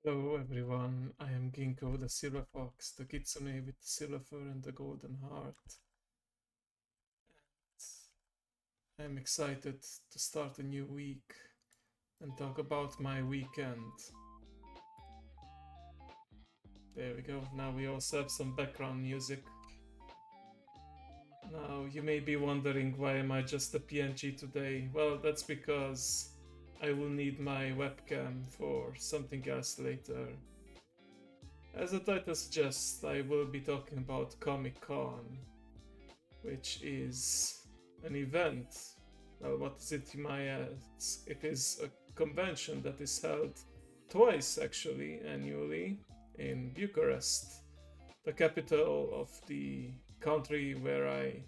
Hello everyone, I am Ginkgo the Silver Fox, the Kitsune with the silver fur and the golden heart. I'm excited to start a new week and talk about my weekend. There we go, now we also have some background music. Now you may be wondering why am I just a PNG today? Well, that's because I will need my webcam for something else later. As the title suggests, I will be talking about Comic Con, which is an event. Well, what is it, you might ask? It is a convention that is held twice, actually, annually in Bucharest, the capital of the country where I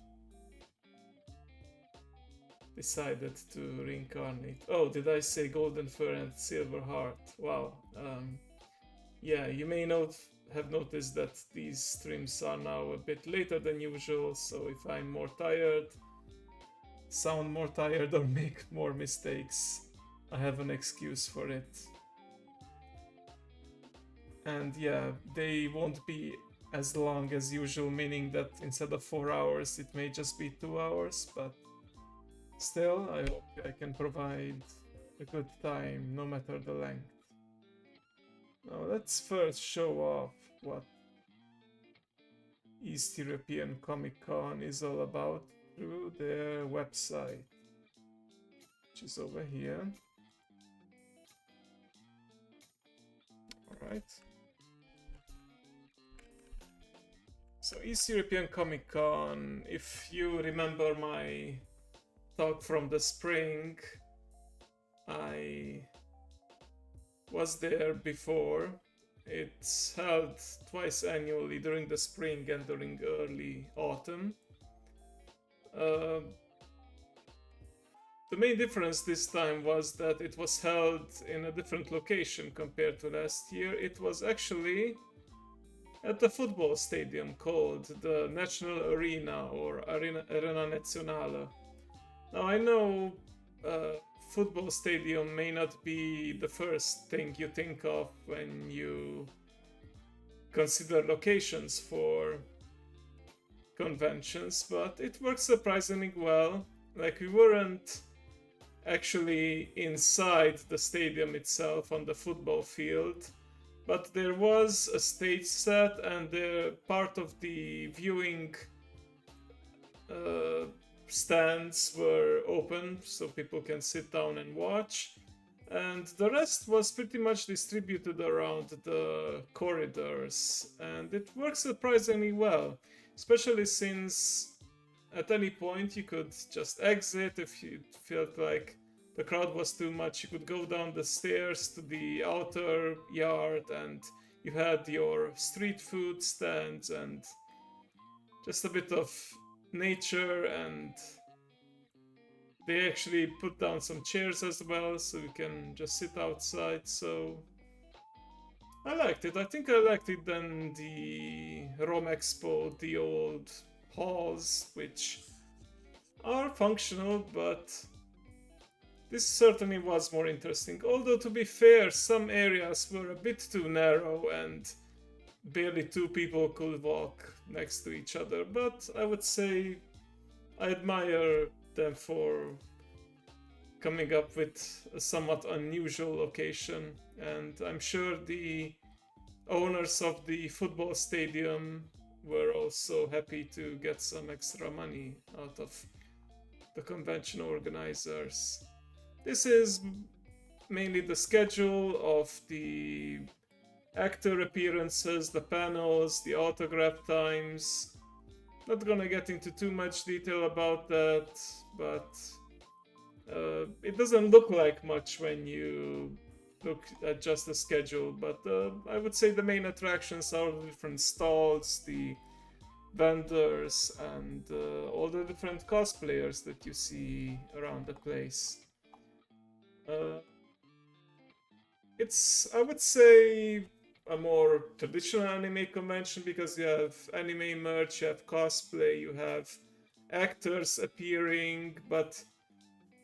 decided to reincarnate. Oh, did I say Golden Fur and Silver Heart? Wow. Yeah, you may have noticed that these streams are now a bit later than usual, so if I'm more tired, sound more tired, or make more mistakes, I have an excuse for it. And yeah, they won't be as long as usual, meaning that instead of 4 hours, it may just be 2 hours, but still, I hope I can provide a good time no matter the length. Now, let's first show off what East European Comic Con is all about through their website, which is over here. Alright. So East European Comic Con, if you remember my talk from the spring, I was there before. It's held twice annually during the spring and during early autumn. The main difference this time was that it was held in a different location compared to last year. It was actually at the football stadium called the National Arena or Arena Nazionale. Now I know football stadium may not be the first thing you think of when you consider locations for conventions, but it works surprisingly well. Like, we weren't actually inside the stadium itself on the football field, but there was a stage set and part of the viewing stands were open so people can sit down and watch, and the rest was pretty much distributed around the corridors, and it works surprisingly well, especially since at any point you could just exit if you felt like the crowd was too much. You could go down the stairs to the outer yard, and you had your street food stands and just a bit of nature, and they actually put down some chairs as well so you can just sit outside. So I liked it. I think I liked it than the Rome Expo, the old halls, which are functional, but this certainly was more interesting. Although, to be fair, some areas were a bit too narrow and barely two people could walk next to each other. But I would say I admire them for coming up with a somewhat unusual location, and I'm sure the owners of the football stadium were also happy to get some extra money out of the convention organizers. This is mainly the schedule of the actor appearances, the panels, the autograph times. Not gonna get into too much detail about that, but it doesn't look like much when you look at just the schedule. But I would say the main attractions are the different stalls, the vendors, and all the different cosplayers that you see around the place. Uh, it's, I would say, a more traditional anime convention because you have anime merch, you have cosplay, you have actors appearing, but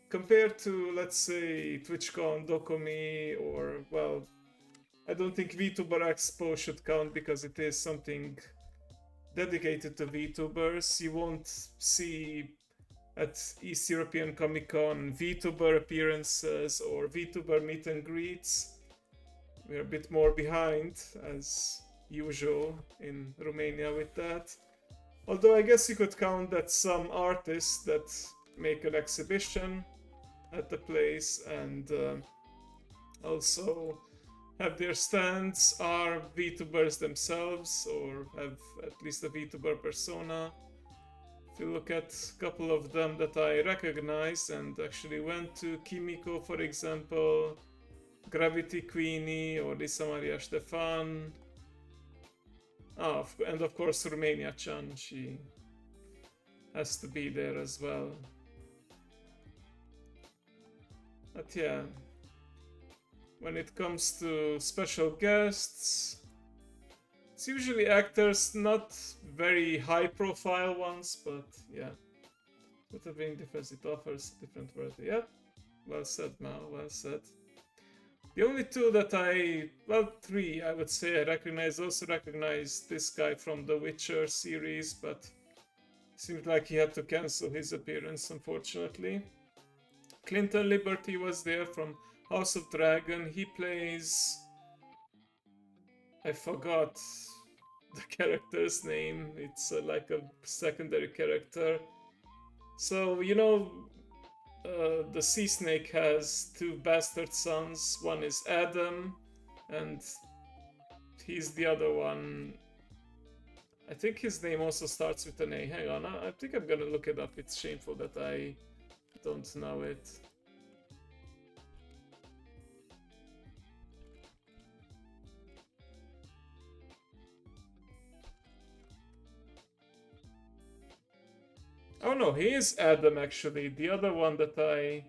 compared to, let's say, TwitchCon, Dokumi, or, well, I don't think VTuber Expo should count because it is something dedicated to VTubers. You won't see at East European Comic Con VTuber appearances or VTuber meet and greets. We're a bit more behind as usual in Romania with that. Although I guess you could count that some artists that make an exhibition at the place and also have their stands are VTubers themselves or have at least a VTuber persona. If you look at a couple of them that I recognize and actually went to, Kimiko for example, Gravity Queenie or Lisa Maria Stefan. And of course Romania Chan, she has to be there as well. But yeah, when it comes to special guests, it's usually actors, not very high profile ones, but yeah. With being different, it offers different variety. Yeah, well said, Mao, well said. The only two that three I would say I also recognize this guy from the Witcher series, but seemed like he had to cancel his appearance, unfortunately. Clinton Liberty was there from House of Dragon. He plays... I forgot the character's name. It's like a secondary character. So, you know, the Sea Snake has two bastard sons. One is Adam, and he's the other one. I think his name also starts with an A. Hang on, I think I'm gonna look it up. It's shameful that I don't know it. Oh no, he is Adam actually. The other one that I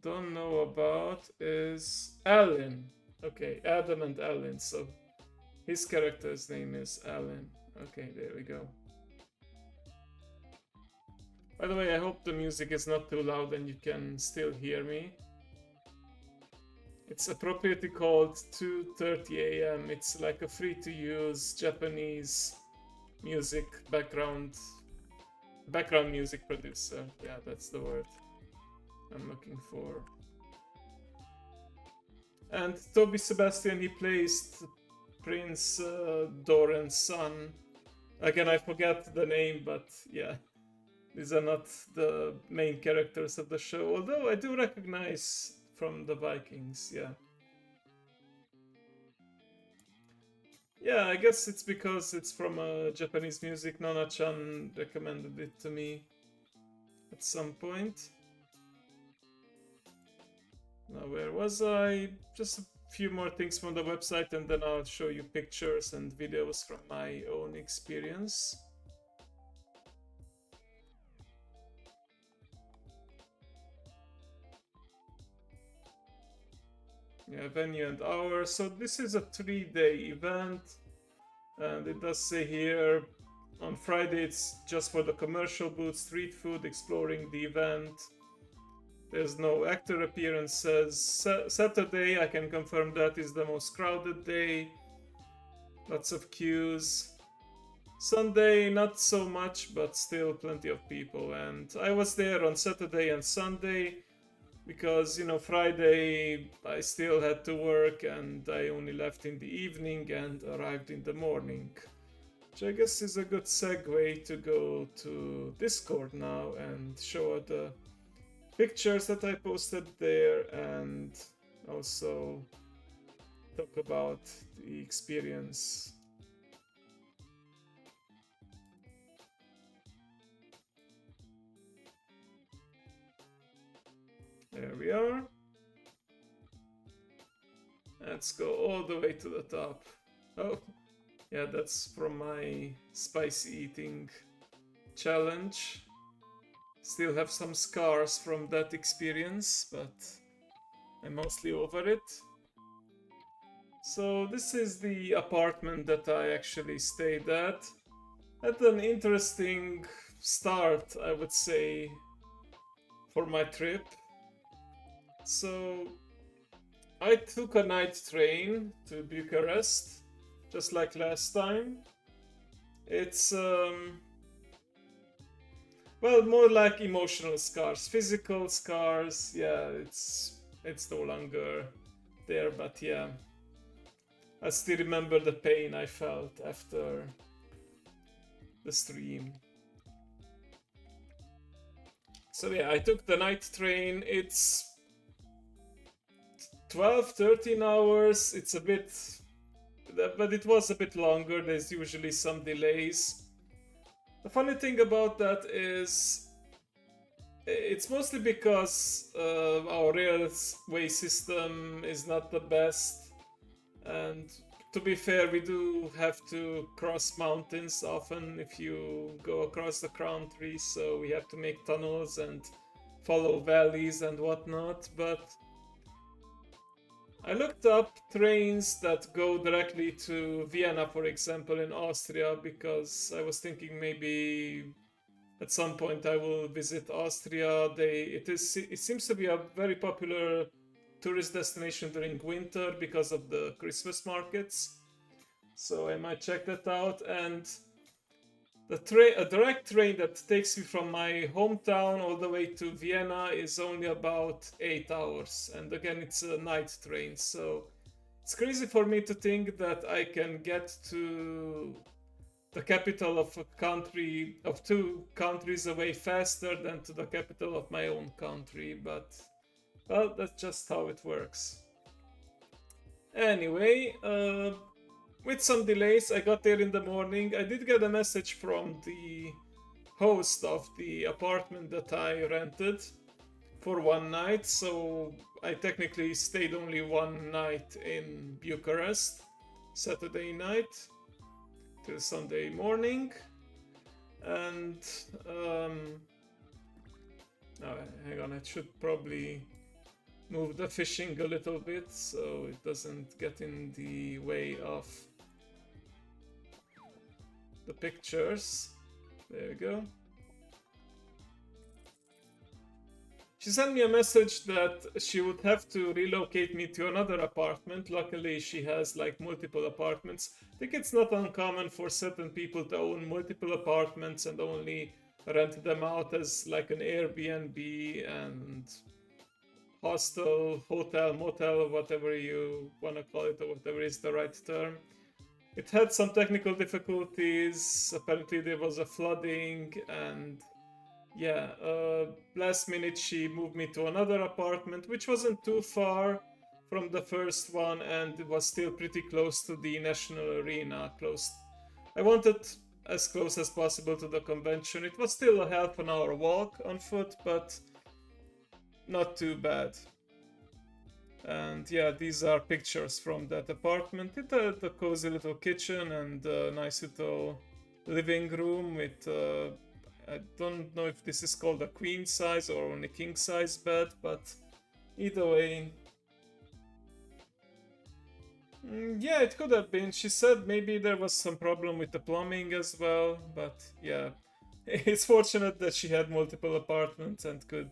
don't know about is Alan. Okay, Adam and Alan. So his character's name is Alan. Okay, there we go. By the way, I hope the music is not too loud and you can still hear me. It's appropriately called 2:30 AM. It's like a free-to-use Japanese music background music producer. Yeah, that's the word I'm looking for. And Toby Sebastian, he plays Prince Doran's son. Again, I forget the name, but yeah, these are not the main characters of the show, although I do recognize from the Vikings, yeah. Yeah, I guess it's because it's from Japanese music. Nana-chan recommended it to me at some point. Now, where was I? Just a few more things from the website and then I'll show you pictures and videos from my own experience. Yeah, venue and hour. So this is a 3-day event, and it does say here on Friday it's just for the commercial booth, street food, exploring the event. There's no actor appearances. Saturday, I can confirm that is the most crowded day. Lots of queues. Sunday, not so much, but still plenty of people. And I was there on Saturday and Sunday. Because, you know, Friday I still had to work and I only left in the evening and arrived in the morning. Which I guess is a good segue to go to Discord now and show the pictures that I posted there and also talk about the experience. There we are. Let's go all the way to the top. Oh, yeah, that's from my spicy eating challenge. Still have some scars from that experience, but I'm mostly over it. So this is the apartment that I actually stayed at. Had an interesting start, I would say, for my trip. So I took a night train to Bucharest, just like last time. It's well, more like emotional scars, physical scars. Yeah, it's no longer there, but yeah, I still remember the pain I felt after the stream. So yeah, I took the night train. It's 12, 13 hours. It's a bit, but it was a bit longer. There's usually some delays. The funny thing about that is it's mostly because our railway system is not the best, and to be fair, we do have to cross mountains often if you go across the country, so we have to make tunnels and follow valleys and whatnot. But I looked up trains that go directly to Vienna, for example, in Austria, because I was thinking maybe at some point I will visit Austria. It seems to be a very popular tourist destination during winter because of the Christmas markets. So I might check that out. And a direct train that takes me from my hometown all the way to Vienna is only about 8 hours. And again, it's a night train. So it's crazy for me to think that I can get to the capital of a country, of two countries away, faster than to the capital of my own country. But well, that's just how it works. Anyway, with some delays, I got there in the morning. I did get a message from the host of the apartment that I rented for one night, so I technically stayed only one night in Bucharest, Saturday night till Sunday morning. And oh, hang on, I should probably move the fishing a little bit so it doesn't get in the way of the pictures. There we go. She sent me a message that she would have to relocate me to another apartment. Luckily, she has like multiple apartments. I think it's not uncommon for certain people to own multiple apartments and only rent them out as like an Airbnb and hostel, hotel, motel, whatever you want to call it, or whatever is the right term. It had some technical difficulties. Apparently, there was a flooding, and yeah, last minute she moved me to another apartment, which wasn't too far from the first one, and it was still pretty close to the National Arena. Close. I wanted as close as possible to the convention. It was still a half an hour walk on foot, but not too bad. And yeah, these are pictures from that apartment. It had a cozy little kitchen and a nice little living room with I don't know if this is called a queen size or only king size bed, but either way, yeah, it could have been. She said maybe there was some problem with the plumbing as well, but yeah, it's fortunate that she had multiple apartments and could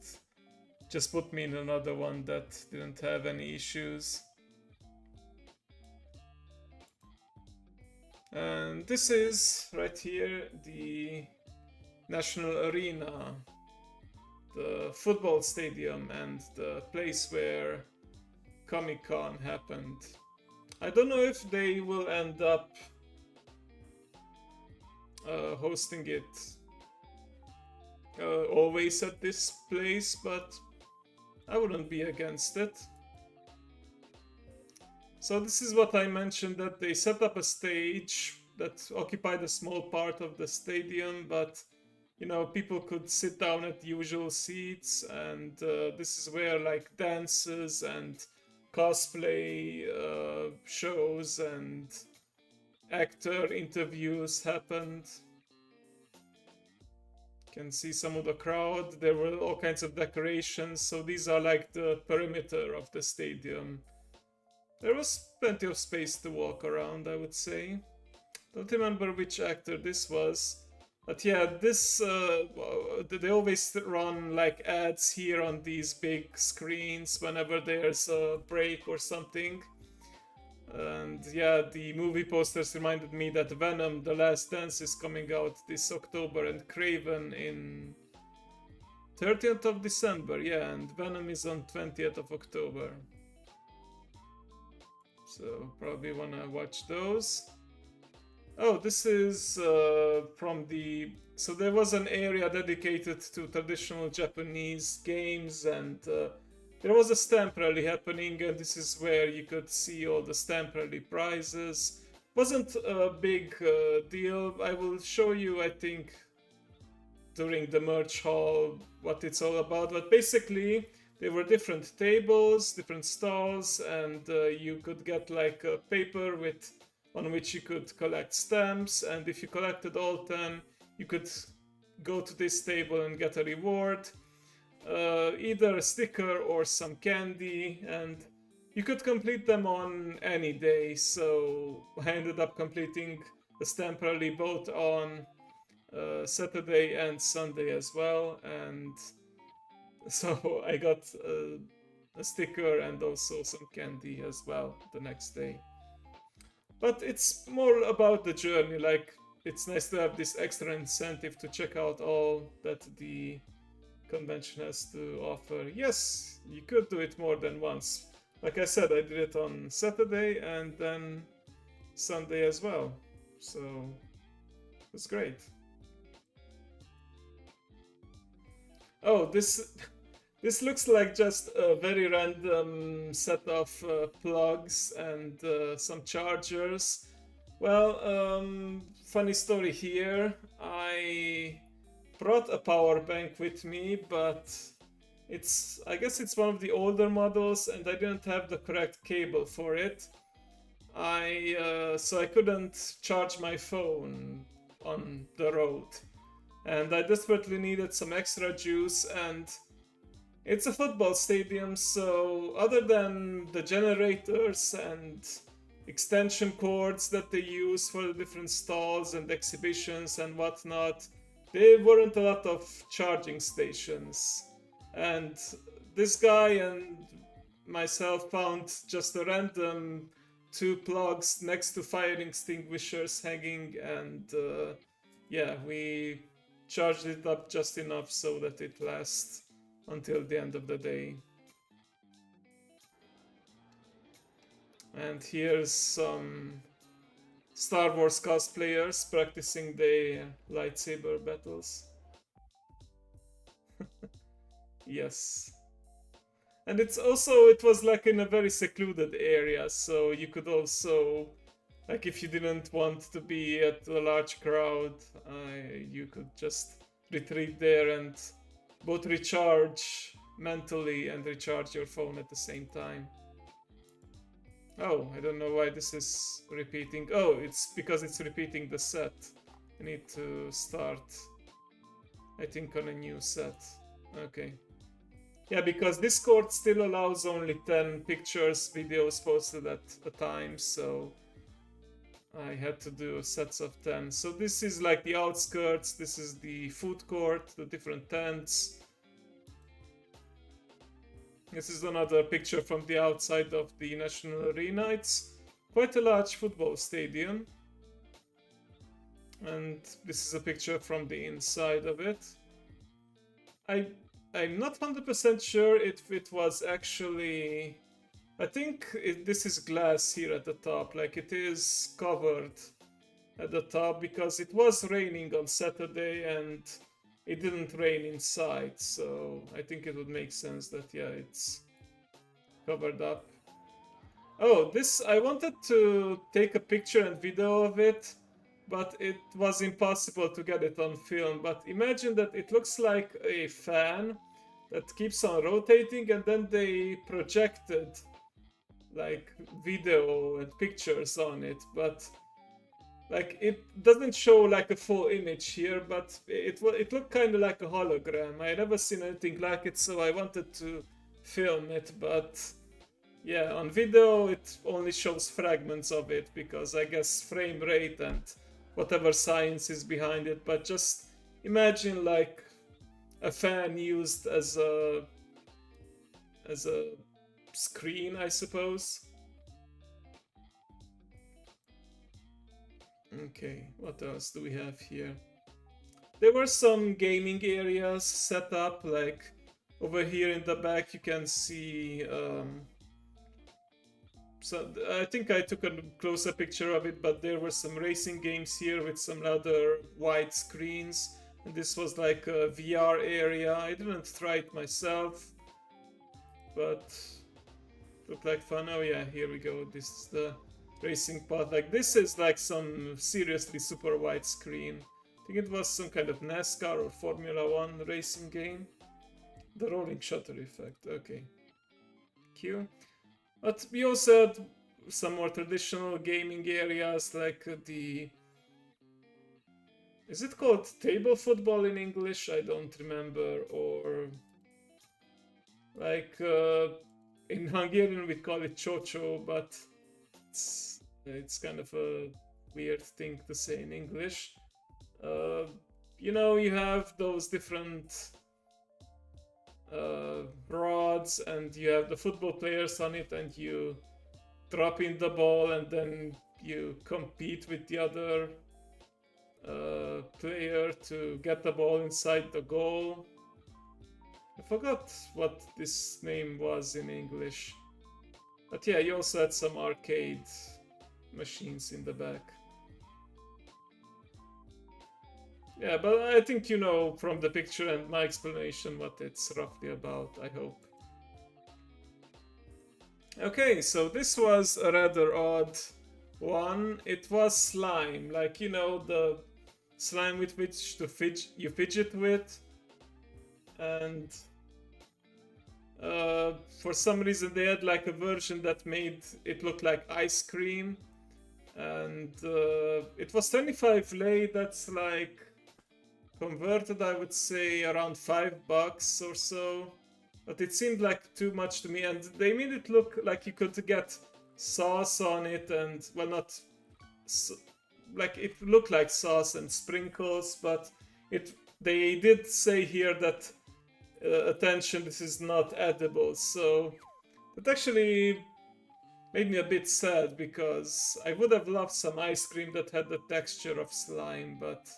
just put me in another one that didn't have any issues. And this is right here the National Arena, the football stadium, and the place where Comic-Con happened. I don't know if they will end up hosting it always at this place, but I wouldn't be against it. So this is what I mentioned, that they set up a stage that occupied a small part of the stadium, but you know, people could sit down at the usual seats, and this is where like dances and cosplay shows and actor interviews happened. Can see some of the crowd. There were all kinds of decorations, so these are like the perimeter of the stadium. There was plenty of space to walk around, I would say. Don't remember which actor this was. But yeah, this they always run like ads here on these big screens whenever there's a break or something. And yeah, the movie posters reminded me that Venom: The Last Dance is coming out this October, and Craven in 30th of December. Yeah, and Venom is on 20th of October. So probably wanna watch those. Oh, this is from the. So there was an area dedicated to traditional Japanese games, and there was a stamp rally happening, and this is where you could see all the stamp rally prizes. Wasn't a big deal. I will show you, I think, during the merch hall what it's all about. But basically, there were different tables, different stalls, and you could get like a paper with on which you could collect stamps. And if you collected all 10, you could go to this table and get a reward, either a sticker or some candy, and you could complete them on any day. So I ended up completing the stamp rally both on Saturday and Sunday as well, and so I got a sticker and also some candy as well the next day. But it's more about the journey. Like, it's nice to have this extra incentive to check out all that the convention has to offer. Yes, you could do it more than once. Like I said, I did it on Saturday and then Sunday as well. So it's great. Oh, this looks like just a very random set of plugs and some chargers. Well, funny story here. I brought a power bank with me, but I guess it's one of the older models, and I didn't have the correct cable for it. So I couldn't charge my phone on the road, and I desperately needed some extra juice. And it's a football stadium, so other than the generators and extension cords that they use for the different stalls and exhibitions and whatnot, there weren't a lot of charging stations. And this guy and myself found just a random two plugs next to fire extinguishers hanging, and yeah, we charged it up just enough so that it lasts until the end of the day. And here's some Star Wars cosplayers practicing their lightsaber battles. Yes. And it was like in a very secluded area, so you could also, like, if you didn't want to be at a large crowd, you could just retreat there and both recharge mentally and recharge your phone at the same time. Oh, I don't know why this is repeating. Oh, it's because it's repeating the set. I need to start, I think, on a new set. Okay. Yeah, because Discord still allows only 10 pictures, videos posted at a time, so I had to do sets of 10. So this is like the outskirts, this is the food court, the different tents. This is another picture from the outside of the National Arena. It's quite a large football stadium. And this is a picture from the inside of it. I'm not 100% sure if it was actually... I think this is glass here at the top, like it is covered at the top, because it was raining on Saturday and it didn't rain inside, so I think it would make sense that, yeah, it's covered up. Oh, I wanted to take a picture and video of it, but it was impossible to get it on film. But imagine that it looks like a fan that keeps on rotating, and then they projected like video and pictures on it, but like it doesn't show like a full image here, but it looked kind of like a hologram. I never seen anything like it, so I wanted to film it, but yeah, on video it only shows fragments of it, because I guess frame rate and whatever science is behind it, but just imagine like a fan used as a screen, I suppose. Okay, what else do we have here? There were some gaming areas set up, like over here in the back you can see so I think I took a closer picture of it, but there were some racing games here with some other wide screens, and this was like a VR area. I didn't try it myself, but looked like fun. Oh yeah, here we go. This is the racing part. Like this is like some seriously super wide screen. I think it was some kind of NASCAR or Formula One racing game. The rolling shutter effect. Okay. Q. But we also had some more traditional gaming areas like the... Is it called table football in English? I don't remember. Or like in Hungarian we call it chocho, but it's kind of a weird thing to say in English. You know, you have those different rods and you have the football players on it, and you drop in the ball and then you compete with the other player to get the ball inside the goal. I forgot what this name was in English. But yeah, you also had some arcade machines in the back. Yeah, but I think you know from the picture and my explanation what it's roughly about, I hope. Okay, so this was a rather odd one. It was slime, like, you know, the slime with which you fidget with. And for some reason they had like a version that made it look like ice cream. And it was 25 lei, that's like... converted, I would say around $5 or so, but it seemed like too much to me. And they made it look like you could get sauce on it, and well, not like it looked like sauce and sprinkles, but they did say here that attention, this is not edible. So it actually made me a bit sad, because I would have loved some ice cream that had the texture of slime, but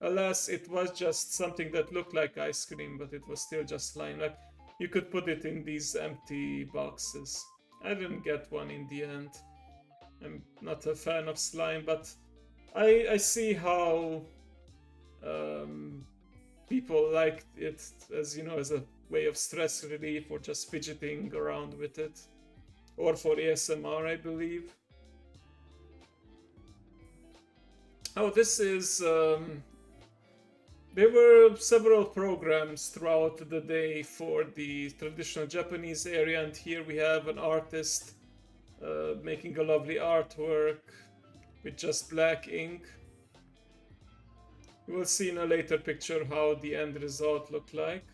alas, it was just something that looked like ice cream, but it was still just slime. Like, you could put it in these empty boxes. I didn't get one in the end. I'm not a fan of slime, but I see how people like it, as you know, as a way of stress relief or just fidgeting around with it. Or for ASMR, I believe. Oh, this is... there were several programs throughout the day for the traditional Japanese area, and here we have an artist making a lovely artwork with just black ink. You will see in a later picture how the end result looked like.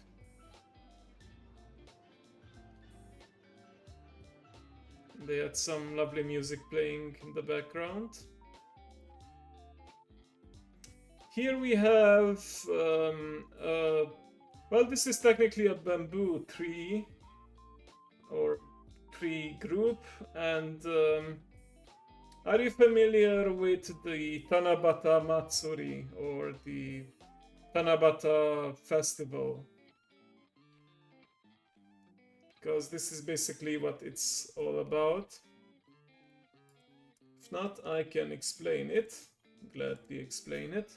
They had some lovely music playing in the background. Here we have, well, this is technically a bamboo tree or tree group. And are you familiar with the Tanabata Matsuri or the Tanabata Festival? Because this is basically what it's all about. If not, I can explain it. Gladly explain it.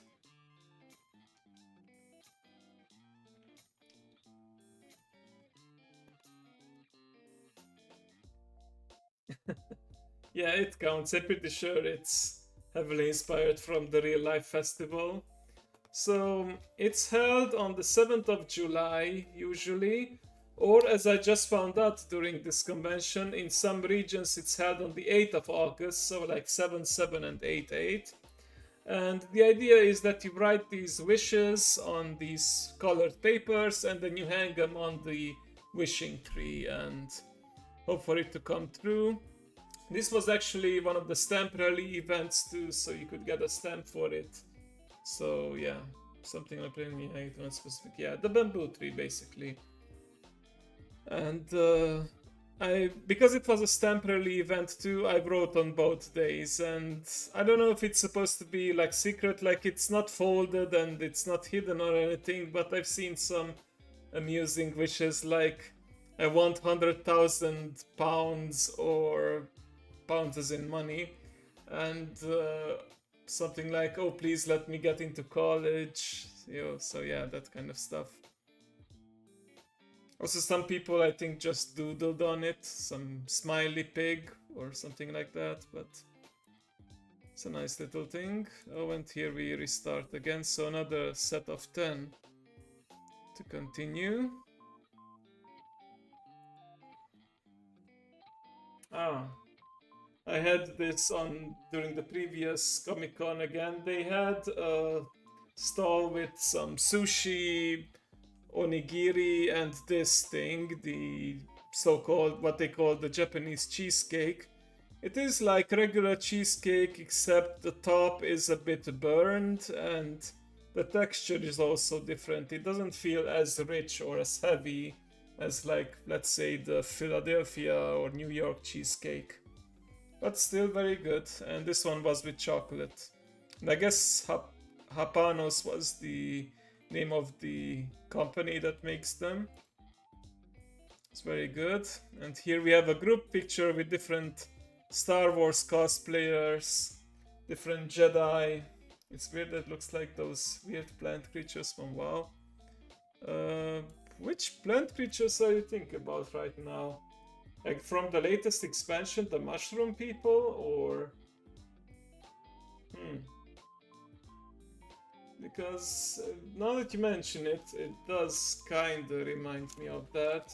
Yeah, it counts. I'm pretty sure it's heavily inspired from the real life festival. So it's held on the 7th of July usually, or as I just found out during this convention, in some regions it's held on the 8th of August, so like 7/7 and 8/8. And the idea is that you write these wishes on these colored papers, and then you hang them on the wishing tree and hope for it to come true. This was actually one of the stamp rally events too, so you could get a stamp for it. So yeah, something like not specific. Yeah, the bamboo tree basically. And because it was a stamp rally event too, I wrote on both days, and I don't know if it's supposed to be like secret, like it's not folded and it's not hidden or anything, but I've seen some amusing wishes like I want 100,000 pounds or pounds as in money, and something like, oh please let me get into college, so yeah, that kind of stuff. Also, some people I think just doodled on it, some smiley pig or something like that, but it's a nice little thing. Oh, and here we restart again, so another set of 10 to continue. Ah, I had this on during the previous Comic Con again. They had a stall with some sushi, onigiri, and this thing, the so-called, what they call the Japanese cheesecake. It is like regular cheesecake, except the top is a bit burned and the texture is also different. It doesn't feel as rich or as heavy as, like, let's say the Philadelphia or New York cheesecake. But still very good, and this one was with chocolate. And I guess Hapanos was the name of the company that makes them. It's very good. And here we have a group picture with different Star Wars cosplayers, different Jedi. It's weird, it looks like those weird plant creatures from WoW. Which plant creatures are you thinking about right now? Like from the latest expansion, the mushroom people, or... Because now that you mention it, it does kinda remind me of that.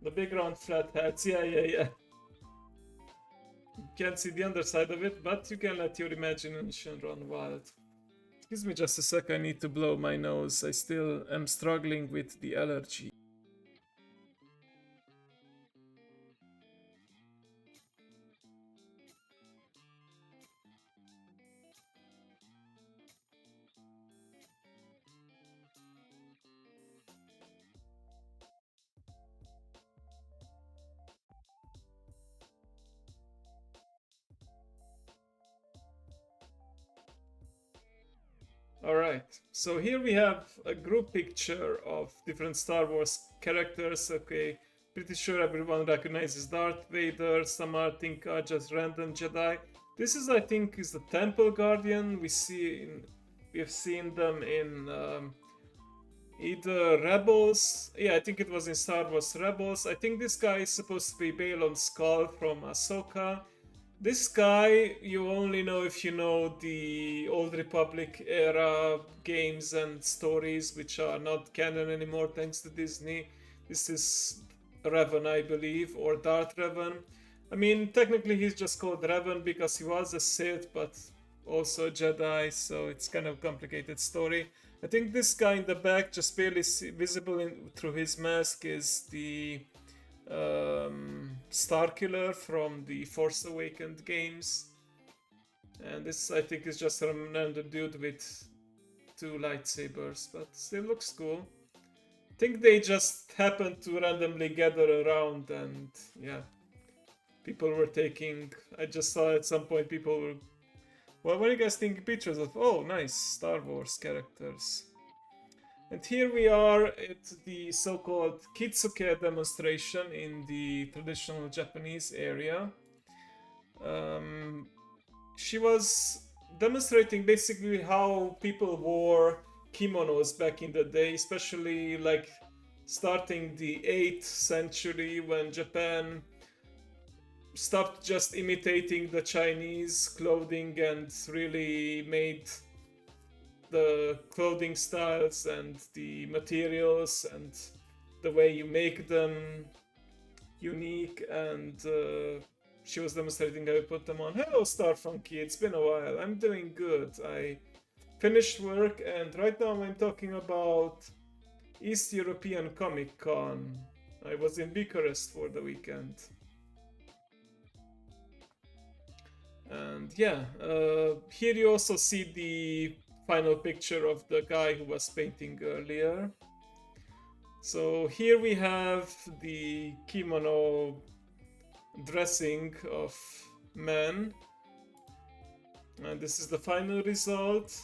The big round flat hats, yeah. You can't see the underside of it, but you can let your imagination run wild. Excuse me just a sec, I need to blow my nose. I still am struggling with the allergy. Alright, so here we have a group picture of different Star Wars characters. Okay, pretty sure everyone recognizes Darth Vader. Some I think are just random Jedi. This is, I think, is the Temple Guardian. We have seen them in either Rebels. Yeah, I think it was in Star Wars Rebels. I think this guy is supposed to be Balon Skull from Ahsoka. This guy you only know if you know the Old Republic era games and stories, which are not canon anymore thanks to Disney. This is Revan, I believe, or Darth Revan. I mean, technically he's just called Revan because he was a Sith, but also a Jedi, so it's kind of a complicated story. I think this guy in the back, just barely visible through his mask, is the Starkiller from the Force Awakens games. And this, I think, is just a random dude with 2 lightsabers, but still looks cool. I think they just happened to randomly gather around, and yeah, people were taking. I just saw at some point people were. Well, what do you guys think? Pictures of, oh, nice Star Wars characters. And here we are at the so-called Kitsuke demonstration in the traditional Japanese area. She was demonstrating basically how people wore kimonos back in the day, especially like starting the 8th century when Japan stopped just imitating the Chinese clothing and really made the clothing styles and the materials and the way you make them unique. And she was demonstrating how you put them on. Hello, Starfunky, it's been a while. I'm doing good. I finished work and right now I'm talking about East European Comic Con. I was in Bucharest for the weekend. And yeah, here you also see the final picture of the guy who was painting earlier. So here we have the kimono dressing of men, and this is the final result.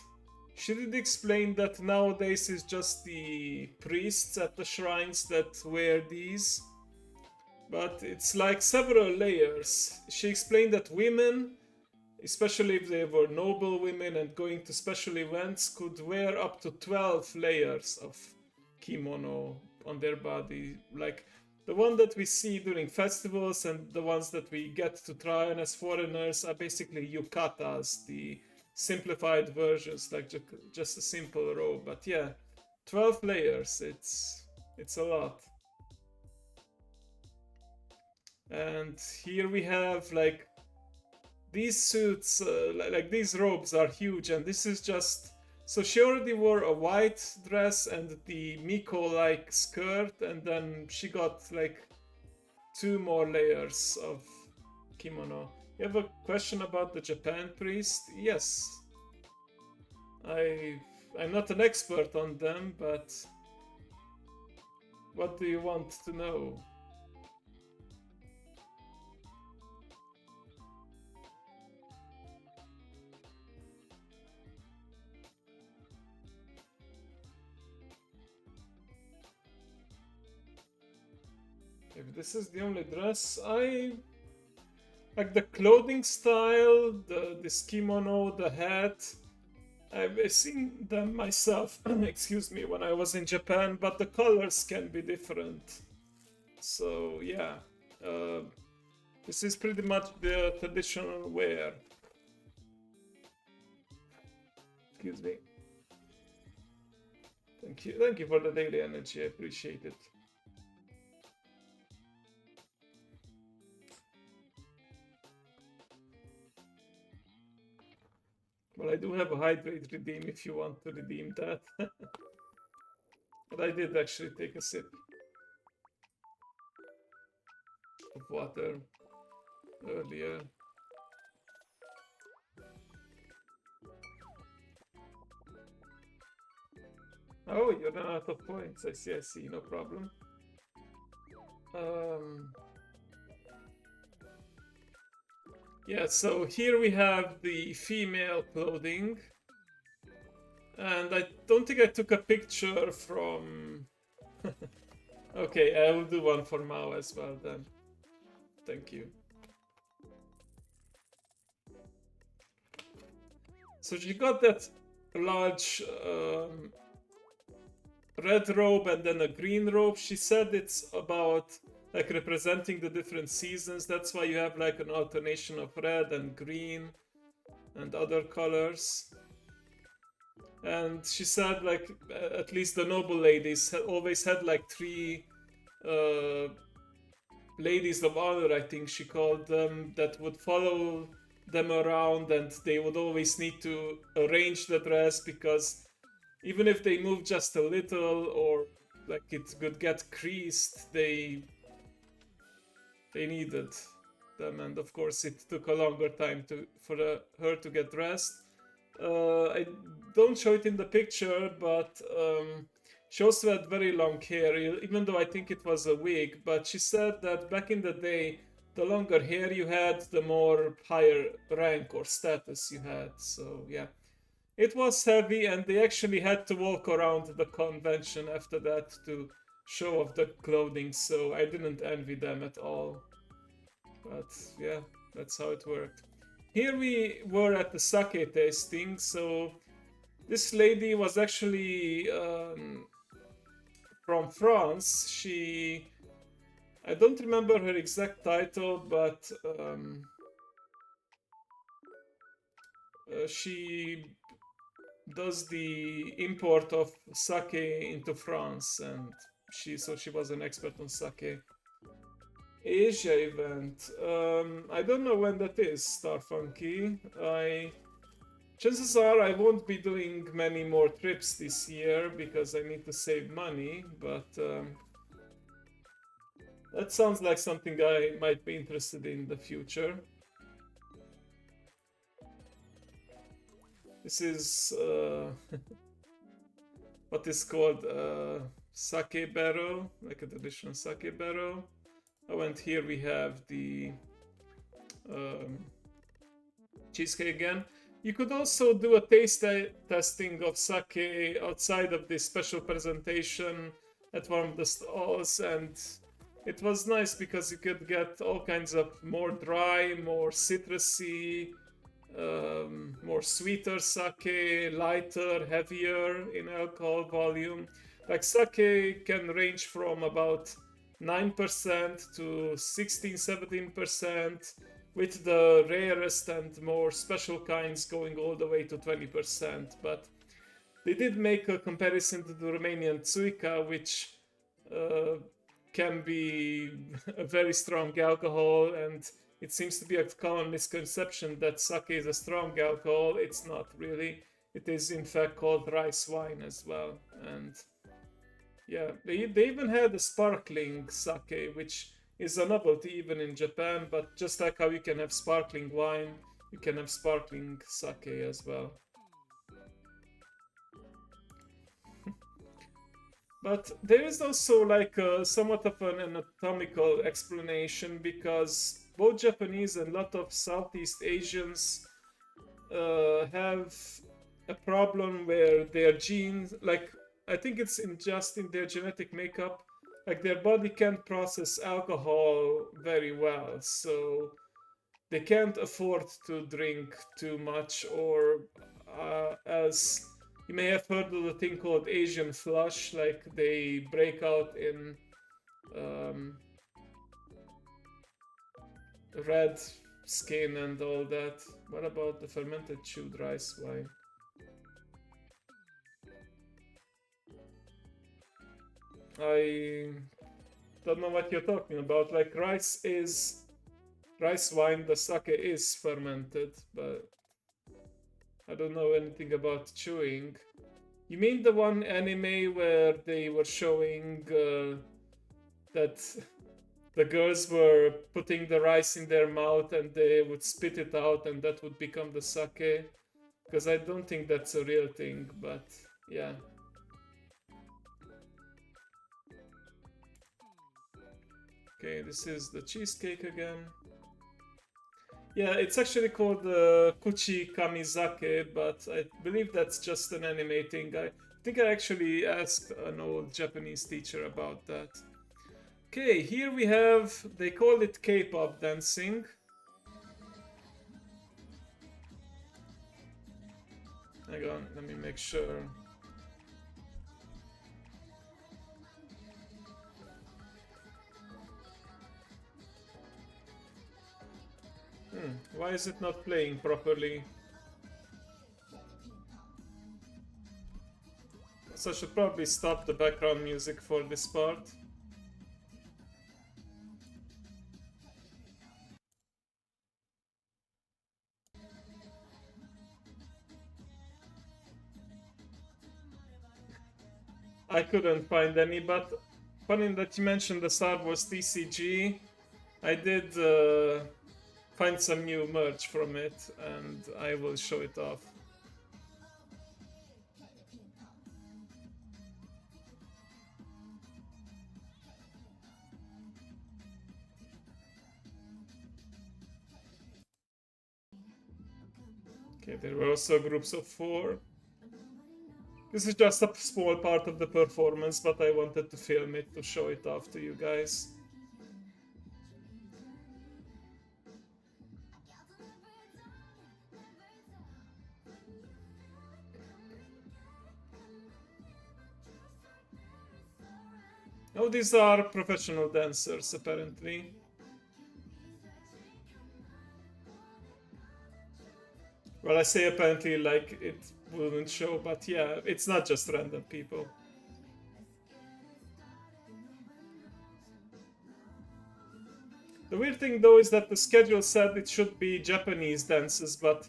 She did explain that nowadays it's just the priests at the shrines that wear these, but it's like several layers. She explained that women, especially if they were noble women and going to special events, could wear up to 12 layers of kimono on their body. Like the one that we see during festivals and the ones that we get to try on as foreigners are basically yukatas, the simplified versions, like just a simple robe. But yeah, 12 layers, it's a lot. And here we have like these suits, like these robes are huge, and this is just so she already wore a white dress and the Miko like skirt, and then she got like 2 more layers of kimono. You have a question about the Japan priest? Yes. I'm not an expert on them, but what do you want to know? If this is the only dress, I like the clothing style, this kimono, the hat. I've seen them myself, excuse me, when I was in Japan, but the colors can be different. So yeah, uh, this is pretty much the traditional wear. Excuse me. Thank you for the daily energy. I appreciate it. Well, I do have a hydrate redeem if you want to redeem that. But I did actually take a sip of water earlier. Oh, you're not out of points. I see, no problem. Um, yeah, so here we have the female clothing. And I don't think I took a picture from... Okay, I will do one for Mao as well then. Thank you. So she got that large red robe and then a green robe. She said it's about like representing the different seasons. That's why you have like an alternation of red and green and other colors. And she said like at least the noble ladies always had like 3 ladies of honor, I think she called them, that would follow them around, and they would always need to arrange the dress because even if they moved just a little or like it could get creased, they needed them, and of course it took a longer time for her to get dressed. I don't show it in the picture, but she also had very long hair, even though I think it was a wig. But she said that back in the day, the longer hair you had, the more higher rank or status you had. So yeah, it was heavy, and they actually had to walk around the convention after that to show off the clothing. So I didn't envy them at all. But yeah, that's how it worked. Here we were at the sake tasting. So this lady was actually from France. I don't remember her exact title, but she does the import of sake into France, and she was an expert on sake. Asia event. I don't know when that is, Starfunky. Chances are I won't be doing many more trips this year because I need to save money, but that sounds like something I might be interested in the future. This is what is called sake barrel, like a traditional sake barrel. Oh, and here we have the cheesecake again. You could also do a taste testing of sake outside of this special presentation at one of the stalls, and it was nice because you could get all kinds of more dry, more citrusy, more sweeter sake, lighter, heavier in alcohol volume. Like sake can range from about 9% to 16-17%, with the rarest and more special kinds going all the way to 20%. But they did make a comparison to the Romanian Tsuika, which can be a very strong alcohol, and it seems to be a common misconception that sake is a strong alcohol. It's not really. It is in fact called rice wine as well. And yeah, they even had a sparkling sake, which is a novelty even in Japan, but just like how you can have sparkling wine, you can have sparkling sake as well. But there is also like somewhat of an anatomical explanation, because both Japanese and a lot of Southeast Asians have a problem where their genes, like I think it's just in their genetic makeup, like their body can't process alcohol very well, so they can't afford to drink too much, or as you may have heard of the thing called Asian flush, like they break out in red skin and all that. What about the fermented chewed rice wine? I don't know what you're talking about. Like rice wine, the sake is fermented, but I don't know anything about chewing. You mean the one anime where they were showing that the girls were putting the rice in their mouth and they would spit it out and that would become the sake? Because I don't think that's a real thing, but yeah. Okay, this is the cheesecake again. Yeah, it's actually called Kuchi Kamizake, but I believe that's just an anime thing. I think I actually asked an old Japanese teacher about that. Okay, here we have, they call it K-pop dancing. Hang on, let me make sure. Why is it not playing properly? So I should probably stop the background music for this part. I couldn't find any, but funny that you mentioned the Star Wars TCG. I did find some new merch from it, and I will show it off. Okay, there were also groups of 4. This is just a small part of the performance, but I wanted to film it to show it off to you guys. Oh, these are professional dancers, apparently. Well, I say apparently like it wouldn't show, but yeah, it's not just random people. The weird thing though is that the schedule said it should be Japanese dances, but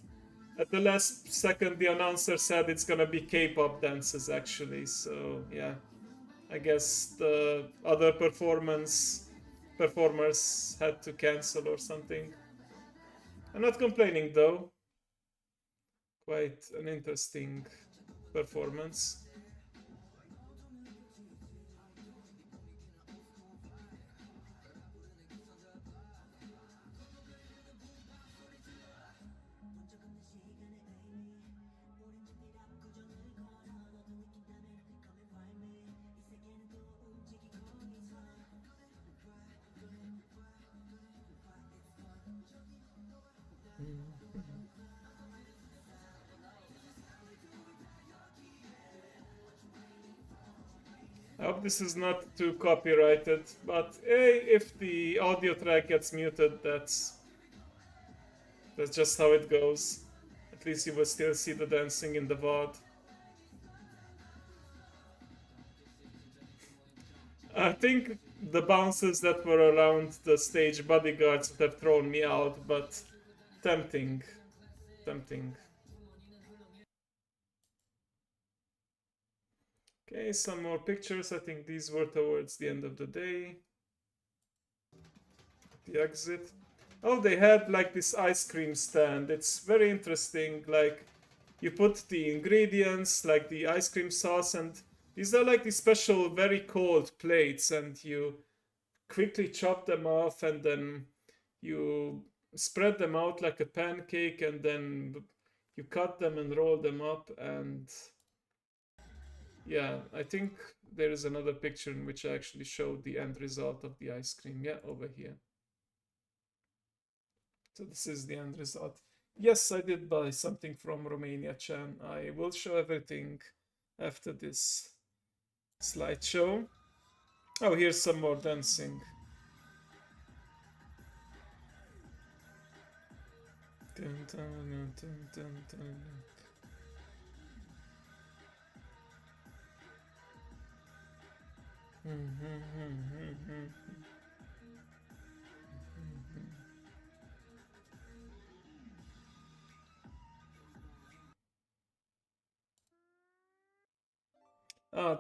at the last second the announcer said it's gonna be K-pop dances actually, so yeah. I guess the other performers had to cancel or something. I'm not complaining though. quite an interesting performance. I hope this is not too copyrighted, but hey, if the audio track gets muted, that's just how it goes. At least you will still see the dancing in the VOD. I think the bounces that were around the stage bodyguards would have thrown me out, but tempting. Tempting. Okay, some more pictures. I think these were towards the end of the day. The exit. Oh, they had like this ice cream stand. It's very interesting. Like, you put the ingredients, like the ice cream sauce, and these are like the special, very cold plates, and you quickly chop them off, and then you spread them out like a pancake, and then you cut them and roll them up. And yeah, I think there is another picture in which I actually showed the end result of the ice cream. Yeah, over here. So this is the end result. Yes, I did buy something from Romania Chan. I will show everything after this slideshow. Oh, here's some more dancing. Dun, dun, dun, dun, dun.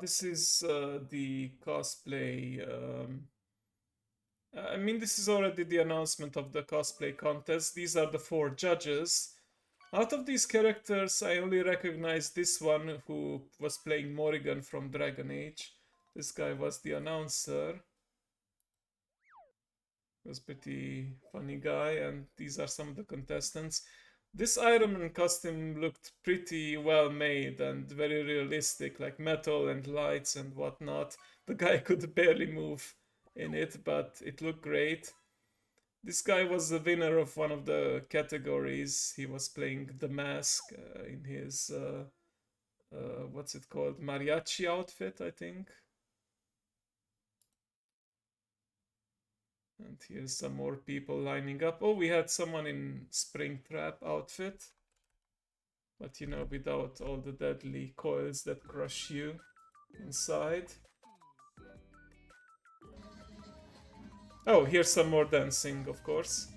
This is the cosplay. I mean, this is already the announcement of the cosplay contest. These are the 4 judges. Out of these characters, I only recognize this one who was playing Morrigan from Dragon Age. This guy was the announcer. He was pretty funny guy, and these are some of the contestants. This Iron Man costume looked pretty well made and very realistic, like metal and lights and whatnot. The guy could barely move in it, but it looked great. This guy was the winner of one of the categories. He was playing the mask in his, what's it called? Mariachi outfit, I think. And here's some more people lining up. Oh, we had someone in Springtrap outfit. But you know, without all the deadly coils that crush you inside. Oh, here's some more dancing, of course.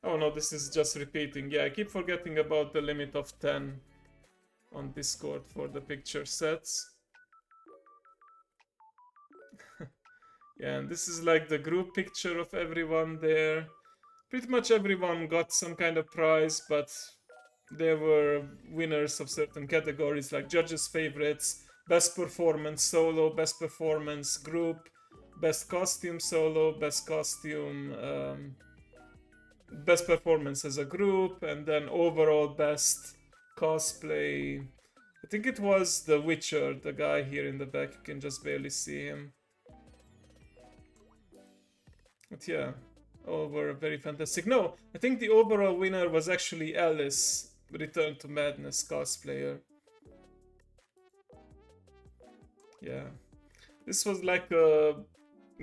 Oh no, this is just repeating. Yeah, I keep forgetting about the limit of 10 on Discord for the picture sets. Yeah, and this is like the group picture of everyone there. Pretty much everyone got some kind of prize, but there were winners of certain categories like judges' favorites, best performance solo, best performance group, best costume solo, best costume, best performance as a group, and then overall best cosplay. I think it was The Witcher, the guy here in the back. You can just barely see him. But yeah, all were very fantastic. No, I think the overall winner was actually Alice, Return to Madness cosplayer. Yeah. This was like a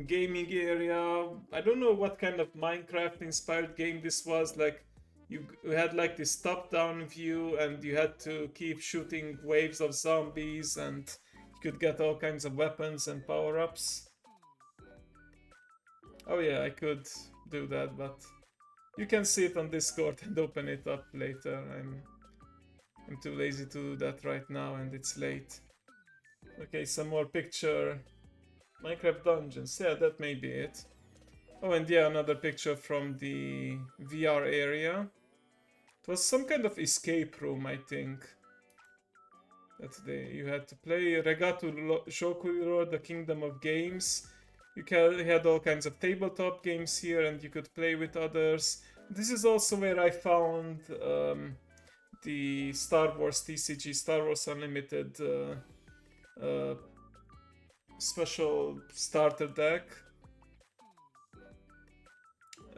gaming area. I don't know what kind of Minecraft inspired game this was. Like, you had like this top-down view and you had to keep shooting waves of zombies and you could get all kinds of weapons and power-ups. Oh yeah, I could do that, but you can see it on Discord and open it up later. I'm too lazy to do that right now and it's late. Okay, some more picture. Minecraft dungeons. Yeah, that may be it. Oh, and yeah, another picture from the VR area. It was some kind of escape room, I think. That you had to play Regatu Shokuro, the Kingdom of Games. You had all kinds of tabletop games here, and you could play with others. This is also where I found the Star Wars TCG, Star Wars Unlimited special starter deck.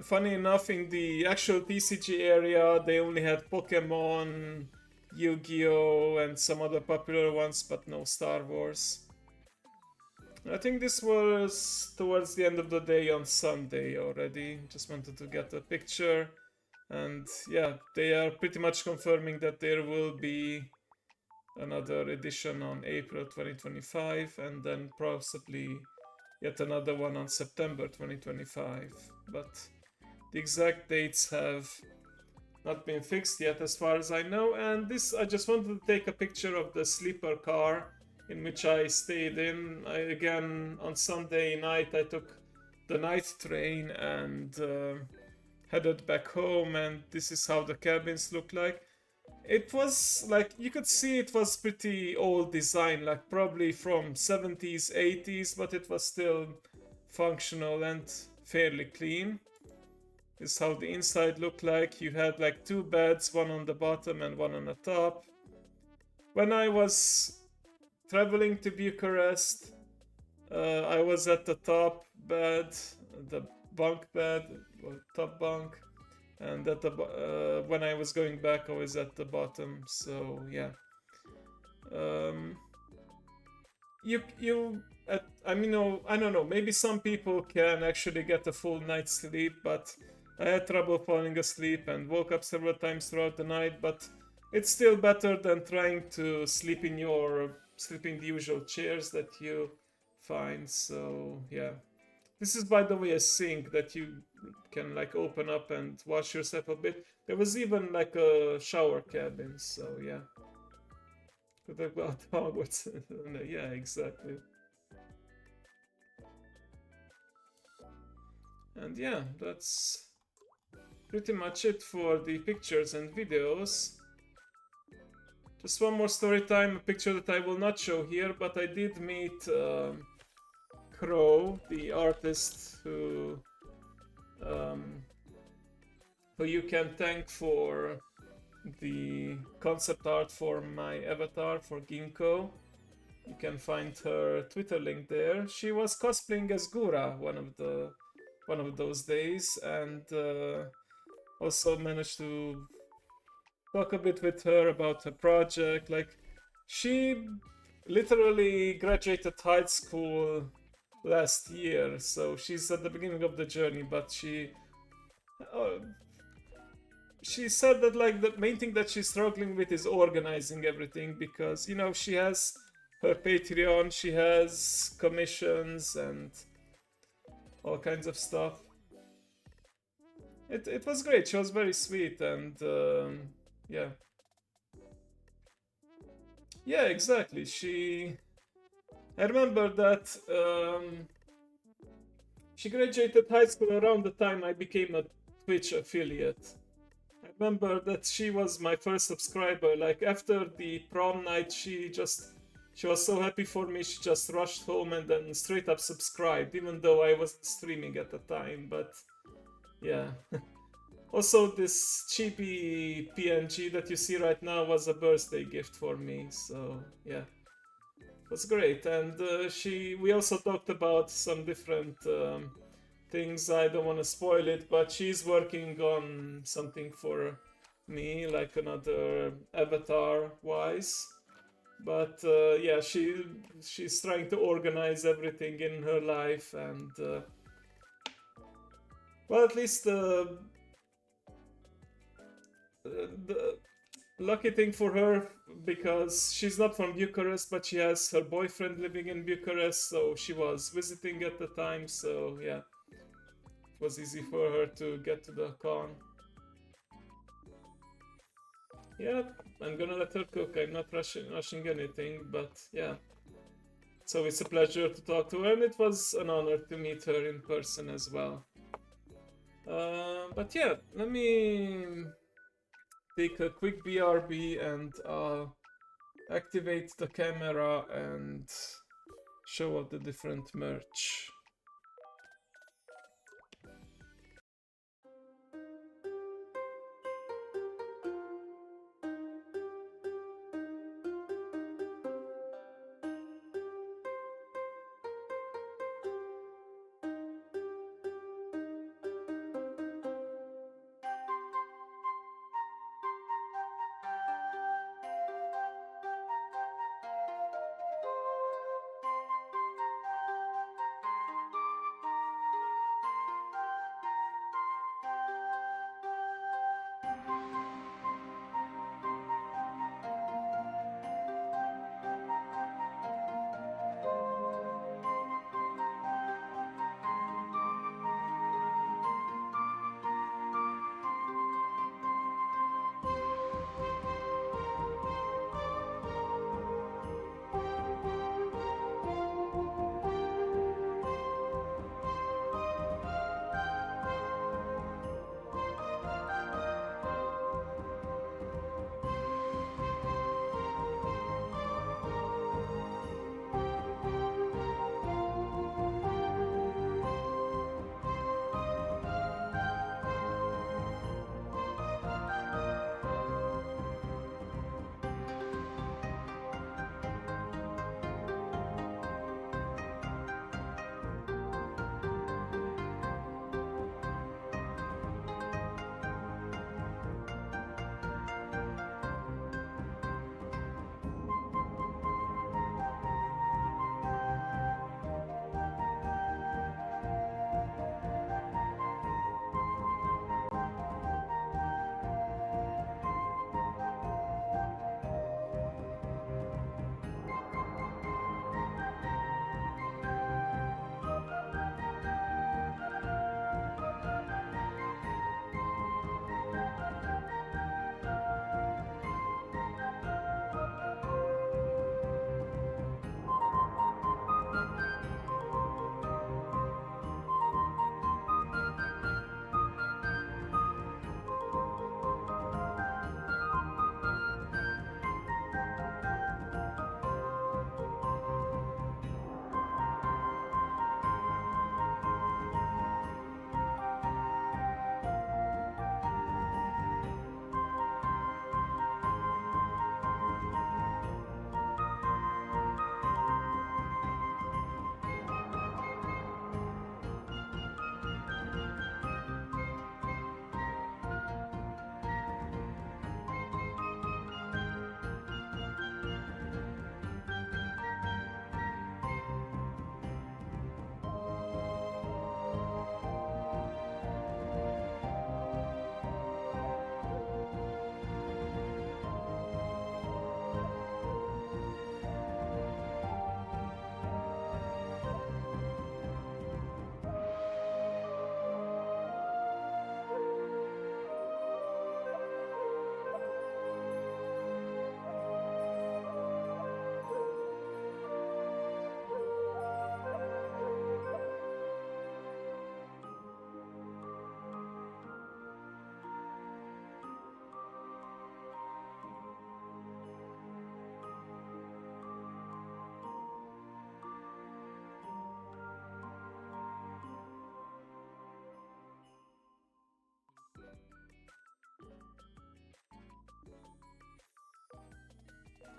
Funny enough, in the actual TCG area, they only had Pokemon, Yu-Gi-Oh, and some other popular ones, but no Star Wars. I think this was towards the end of the day on Sunday already. Just wanted to get a picture. And yeah, they are pretty much confirming that there will be another edition on April 2025, and then possibly yet another one on September 2025. But the exact dates have not been fixed yet as far as I know. And this, I just wanted to take a picture of the sleeper car in which I stayed in. Again, on Sunday night, I took the night train and headed back home, and this is how the cabins look like. It was like, you could see it was pretty old design, like probably from 70s, 80s, but it was still functional and fairly clean. This is how the inside looked like. You had like two beds, one on the bottom and one on the top. When I was traveling to Bucharest, I was at the top bed, the bunk bed, or top bunk, and at the when I was going back, I was at the bottom. So yeah, I mean, I don't know. Maybe some people can actually get a full night's sleep, but I had trouble falling asleep and woke up several times throughout the night. But it's still better than trying to sleep in the usual chairs that you find. So yeah, this is, by the way, a sink that you can like open up and wash yourself a bit. There was even like a shower cabin. So yeah, could talk about Hogwarts. Yeah, exactly. And yeah, that's pretty much it for the pictures and videos. Just one more story time, a picture that I will not show here, but I did meet Crow, the artist who you can thank for the concept art for my avatar for Ginkgo. You can find her Twitter link there. She was cosplaying as Gura one of those days, and also managed to talk a bit with her about her project. Like, she literally graduated high school last year, so she's at the beginning of the journey, but she said that like the main thing that she's struggling with is organizing everything, because, you know, she has her Patreon, she has commissions and all kinds of stuff. It was great. She was very sweet, and yeah. Yeah, exactly. I remember that she graduated high school around the time I became a Twitch affiliate. I remember that she was my first subscriber. Like, after the prom night, she was so happy for me, she just rushed home and then straight up subscribed, even though I wasn't streaming at the time. But yeah. Also, this cheapy PNG that you see right now was a birthday gift for me, so yeah, it was great. And we also talked about some different things. I don't want to spoil it, but she's working on something for me, like another avatar wise. But yeah, she's trying to organize everything in her life, and well, at least the lucky thing for her, because she's not from Bucharest, but she has her boyfriend living in Bucharest, so she was visiting at the time. So yeah, it was easy for her to get to the con. Yeah, I'm gonna let her cook. I'm not rushing anything, but yeah. So it's a pleasure to talk to her, and it was an honor to meet her in person as well. But yeah, let me take a quick BRB and activate the camera and show off the different merch.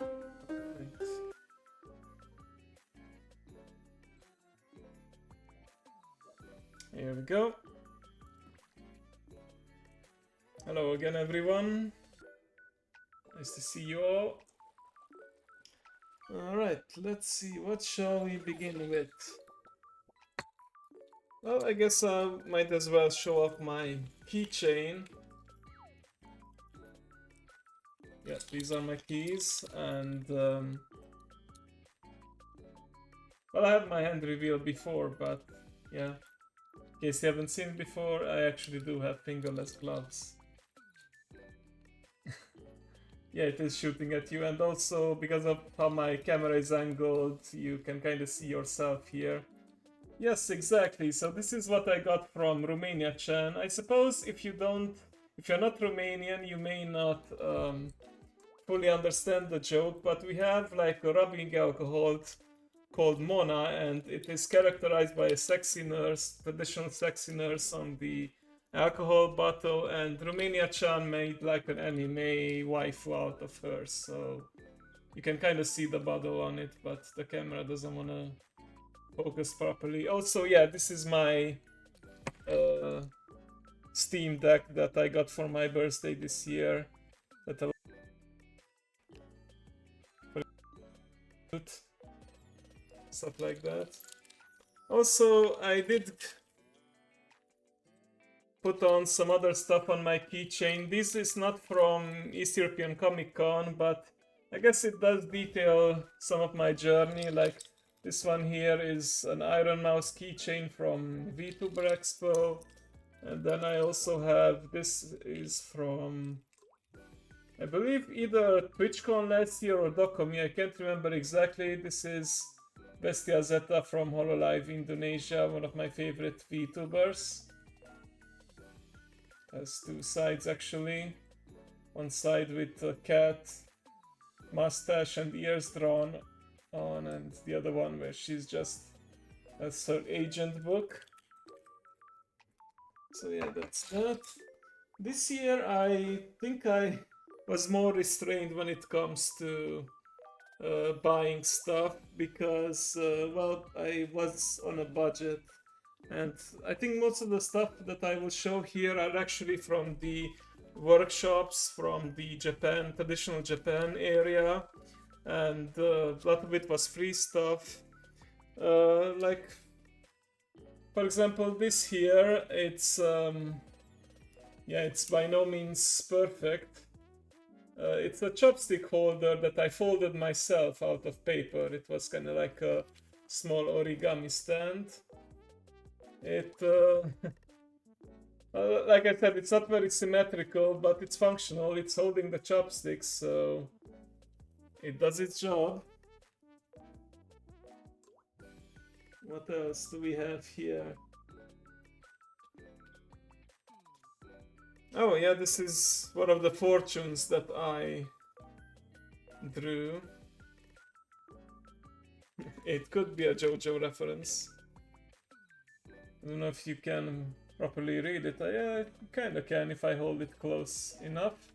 Right. Here we go. Hello again, everyone. Nice to see you all. Alright, let's see, what shall we begin with? Well, I guess I might as well show off my keychain. Yeah, these are my keys, and well, I had my hand reveal before, but yeah, in case you haven't seen before, I actually do have fingerless gloves. Yeah, it is shooting at you, and also because of how my camera is angled, you can kind of see yourself here. Yes, exactly. So this is what I got from Romania Chan. I suppose if you're not Romanian, you may not fully understand the joke, but we have like a rubbing alcohol called Mona, and it is characterized by a sexy nurse, traditional sexy nurse on the alcohol bottle, and Romania Chan made like an anime waifu out of her, so you can kind of see the bottle on it, but the camera doesn't want to focus properly. Also, yeah, this is my uh, Steam Deck that I got for my birthday this year. That stuff like that. Also, I did put on some other stuff on my keychain. This is not from East European Comic Con, but I guess it does detail some of my journey. Like this one here is an Iron Mouse keychain from VTuber Expo. And then I also have, this is from, I believe either TwitchCon last year or Dokumi, I can't remember exactly. This is Bestia Zeta from Hololive Indonesia, one of my favorite VTubers. Has two sides actually. One side with a cat, mustache and ears drawn on, and the other one where she's just has her agent book. So yeah, that's that. This year I think I was more restrained when it comes to buying stuff because, well, I was on a budget. And I think most of the stuff that I will show here are actually from the workshops from the traditional Japan area. And a lot of it was free stuff. Like, for example, this here, it's by no means perfect. It's a chopstick holder that I folded myself out of paper. It was kind of like a small origami stand. It, like I said, it's not very symmetrical, but it's functional. It's holding the chopsticks, so it does its job. What else do we have here? Oh yeah, this is one of the fortunes that I drew. It could be a JoJo reference. I don't know if you can properly read it. I kinda can if I hold it close enough.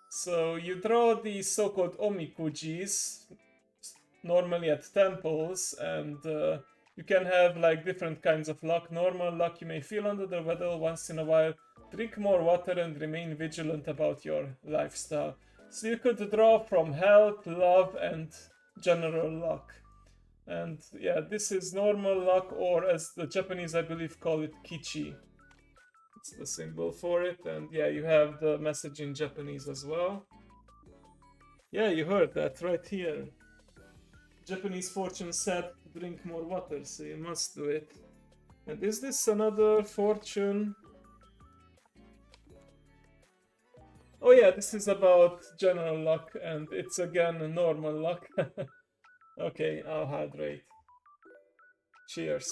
So you draw these so-called omikujis, normally at temples, and you can have like different kinds of luck. Normal luck, you may feel under the weather once in a while. Drink more water and remain vigilant about your lifestyle. So you could draw from health, love, and general luck. And yeah, this is normal luck, or as the Japanese, I believe, call it kichi. It's the symbol for it, and yeah, you have the message in Japanese as well. Yeah, you heard that right here. Japanese fortune said drink more water, so you must do it. And is this another fortune? Oh yeah, this is about general luck, and it's again normal luck. Okay, I'll hydrate. Cheers.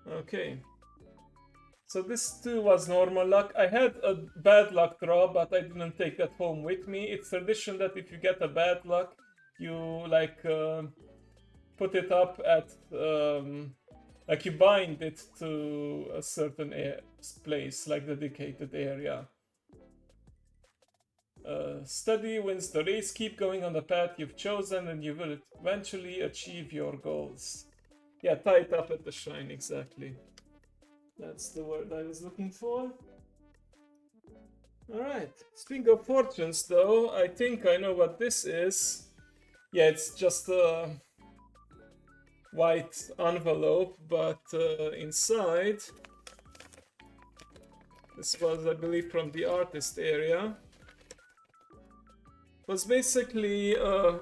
Okay. So this too was normal luck. I had a bad luck draw, but I didn't take that home with me. It's tradition that if you get a bad luck, you like put it up at like you bind it to a certain place, like dedicated area. Study wins the race. Keep going on the path you've chosen, and you will eventually achieve your goals. Yeah, tie it up at the shrine, exactly. That's the word I was looking for. Alright, speaking of fortunes though, I think I know what this is. Yeah, it's just a white envelope, but inside, this was, I believe, from the artist area, was basically a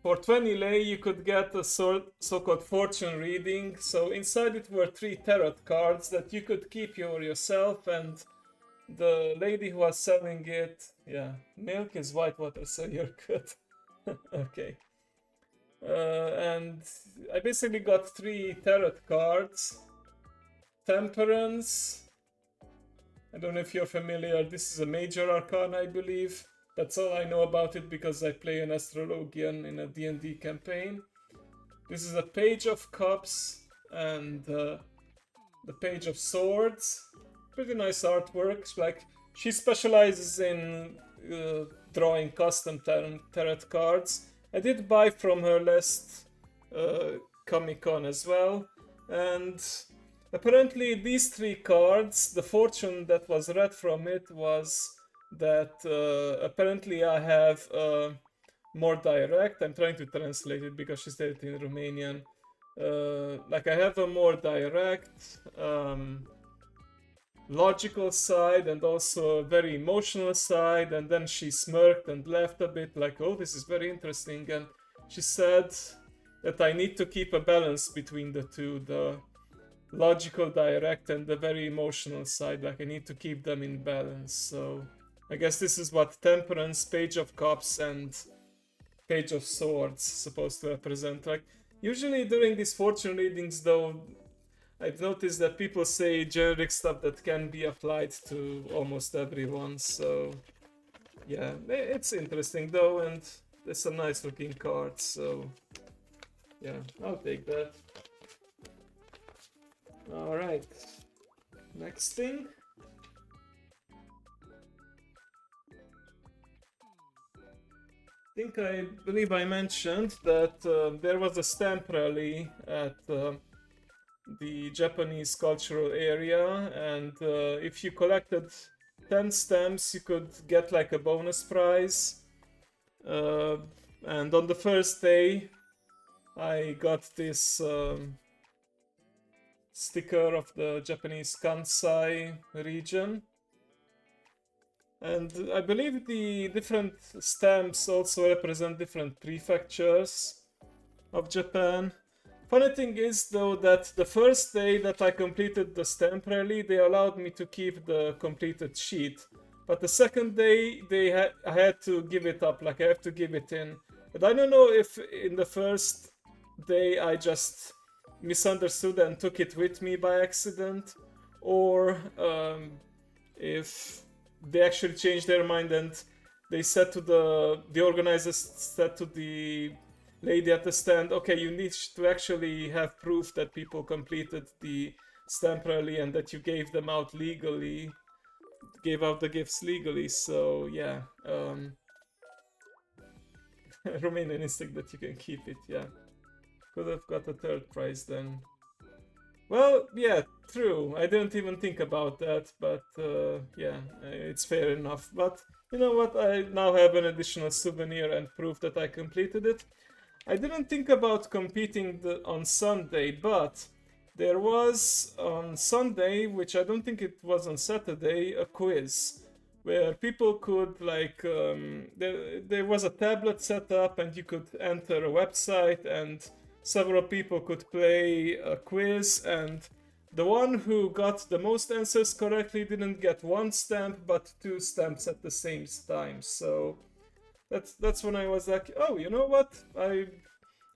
For 20 lei, you could get a so-called fortune reading. So inside it were 3 tarot cards that you could keep yourself, and the lady who was selling it, yeah, milk is white water, so you're good. Okay. And I basically got 3 tarot cards. Temperance. I don't know if you're familiar. This is a major arcana, I believe. That's all I know about it because I play an astrologian in a D&D campaign. This is a Page of Cups and the Page of Swords. Pretty nice artwork. Like, she specializes in drawing custom tarot cards. I did buy from her last Comic-Con as well. And apparently these 3 cards, the fortune that was read from it was that apparently I have more direct. I'm trying to translate it because she said it in Romanian. Like, I have a more direct, logical side and also a very emotional side. And then she smirked and laughed a bit like, oh, this is very interesting. And she said that I need to keep a balance between the two, the logical direct and the very emotional side. Like, I need to keep them in balance. So I guess this is what Temperance, Page of Cups, and Page of Swords supposed to represent. Like, usually during these fortune readings, though, I've noticed that people say generic stuff that can be applied to almost everyone. So yeah, it's interesting though, and it's a nice looking card. So yeah, I'll take that. All right, next thing. I believe I mentioned that there was a stamp rally at the Japanese cultural area, and if you collected 10 stamps, you could get like a bonus prize. And on the first day, I got this sticker of the Japanese Kansai region. And I believe the different stamps also represent different prefectures of Japan. Funny thing is though that the first day that I completed the stamp rally, they allowed me to keep the completed sheet. But the second day, I had to give it up, like I have to give it in. But I don't know if in the first day I just misunderstood and took it with me by accident, or if they actually changed their mind and they said to the organizers said to the lady at the stand, okay, you need to actually have proof that people completed the stamp rally and that you gave them out legally, gave out the gifts legally. So yeah, Romanian instinct that you can keep it. Yeah, could have got a third prize then. Well, yeah, true. I didn't even think about that, but yeah, it's fair enough. But you know what? I now have an additional souvenir and proof that I completed it. I didn't think about competing on Sunday, but there was on Sunday, which I don't think it was on Saturday, a quiz where people could like there was a tablet set up and you could enter a website and several people could play a quiz, and the one who got the most answers correctly didn't get 1 stamp but 2 stamps at the same time. So that's when I was like, oh, you know what, I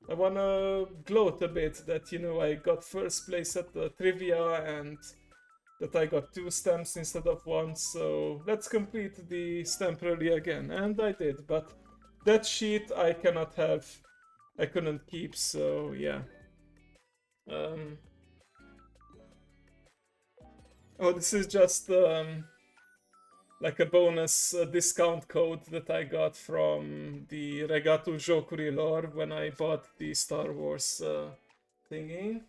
wanna gloat a bit that, you know, I got first place at the trivia and that I got 2 stamps instead of 1, so let's complete the stamp rally again. And I did, but that sheet I couldn't keep, so yeah. Oh, this is just like a bonus discount code that I got from the Regato Jocurilor when I bought the Star Wars thingy.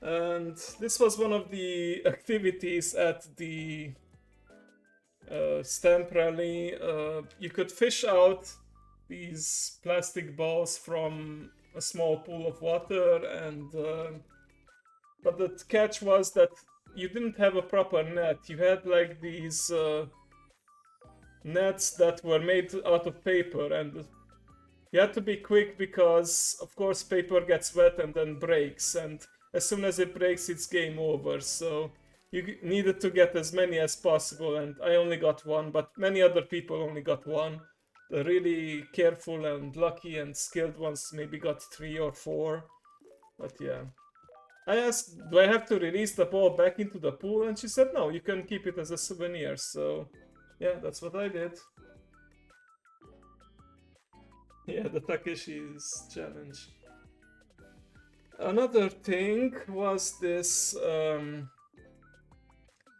And this was one of the activities at the stamp rally. You could fish out these plastic balls from a small pool of water, and but the catch was that you didn't have a proper net. You had like these nets that were made out of paper, and You have to be quick because, of course, paper gets wet and then breaks, and as soon as it breaks, it's game over. So you needed to get as many as possible, and I only got one, but many other people only got one. The really careful and lucky and skilled ones maybe got 3 or 4. But yeah. I asked, do I have to release the ball back into the pool? And she said, no, you can keep it as a souvenir. So yeah, that's what I did. Yeah, the Takeshi's challenge. Another thing was this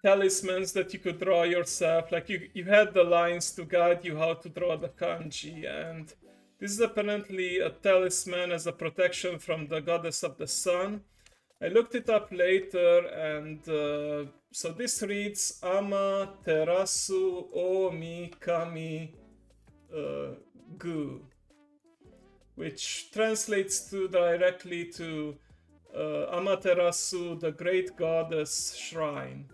talismans that you could draw yourself. Like you had the lines to guide you how to draw the kanji, and this is apparently a talisman as a protection from the goddess of the sun. I looked it up later, and so this reads Ama Terasu O Mi Kami Gu, which translates to directly to Amaterasu, the great goddess shrine.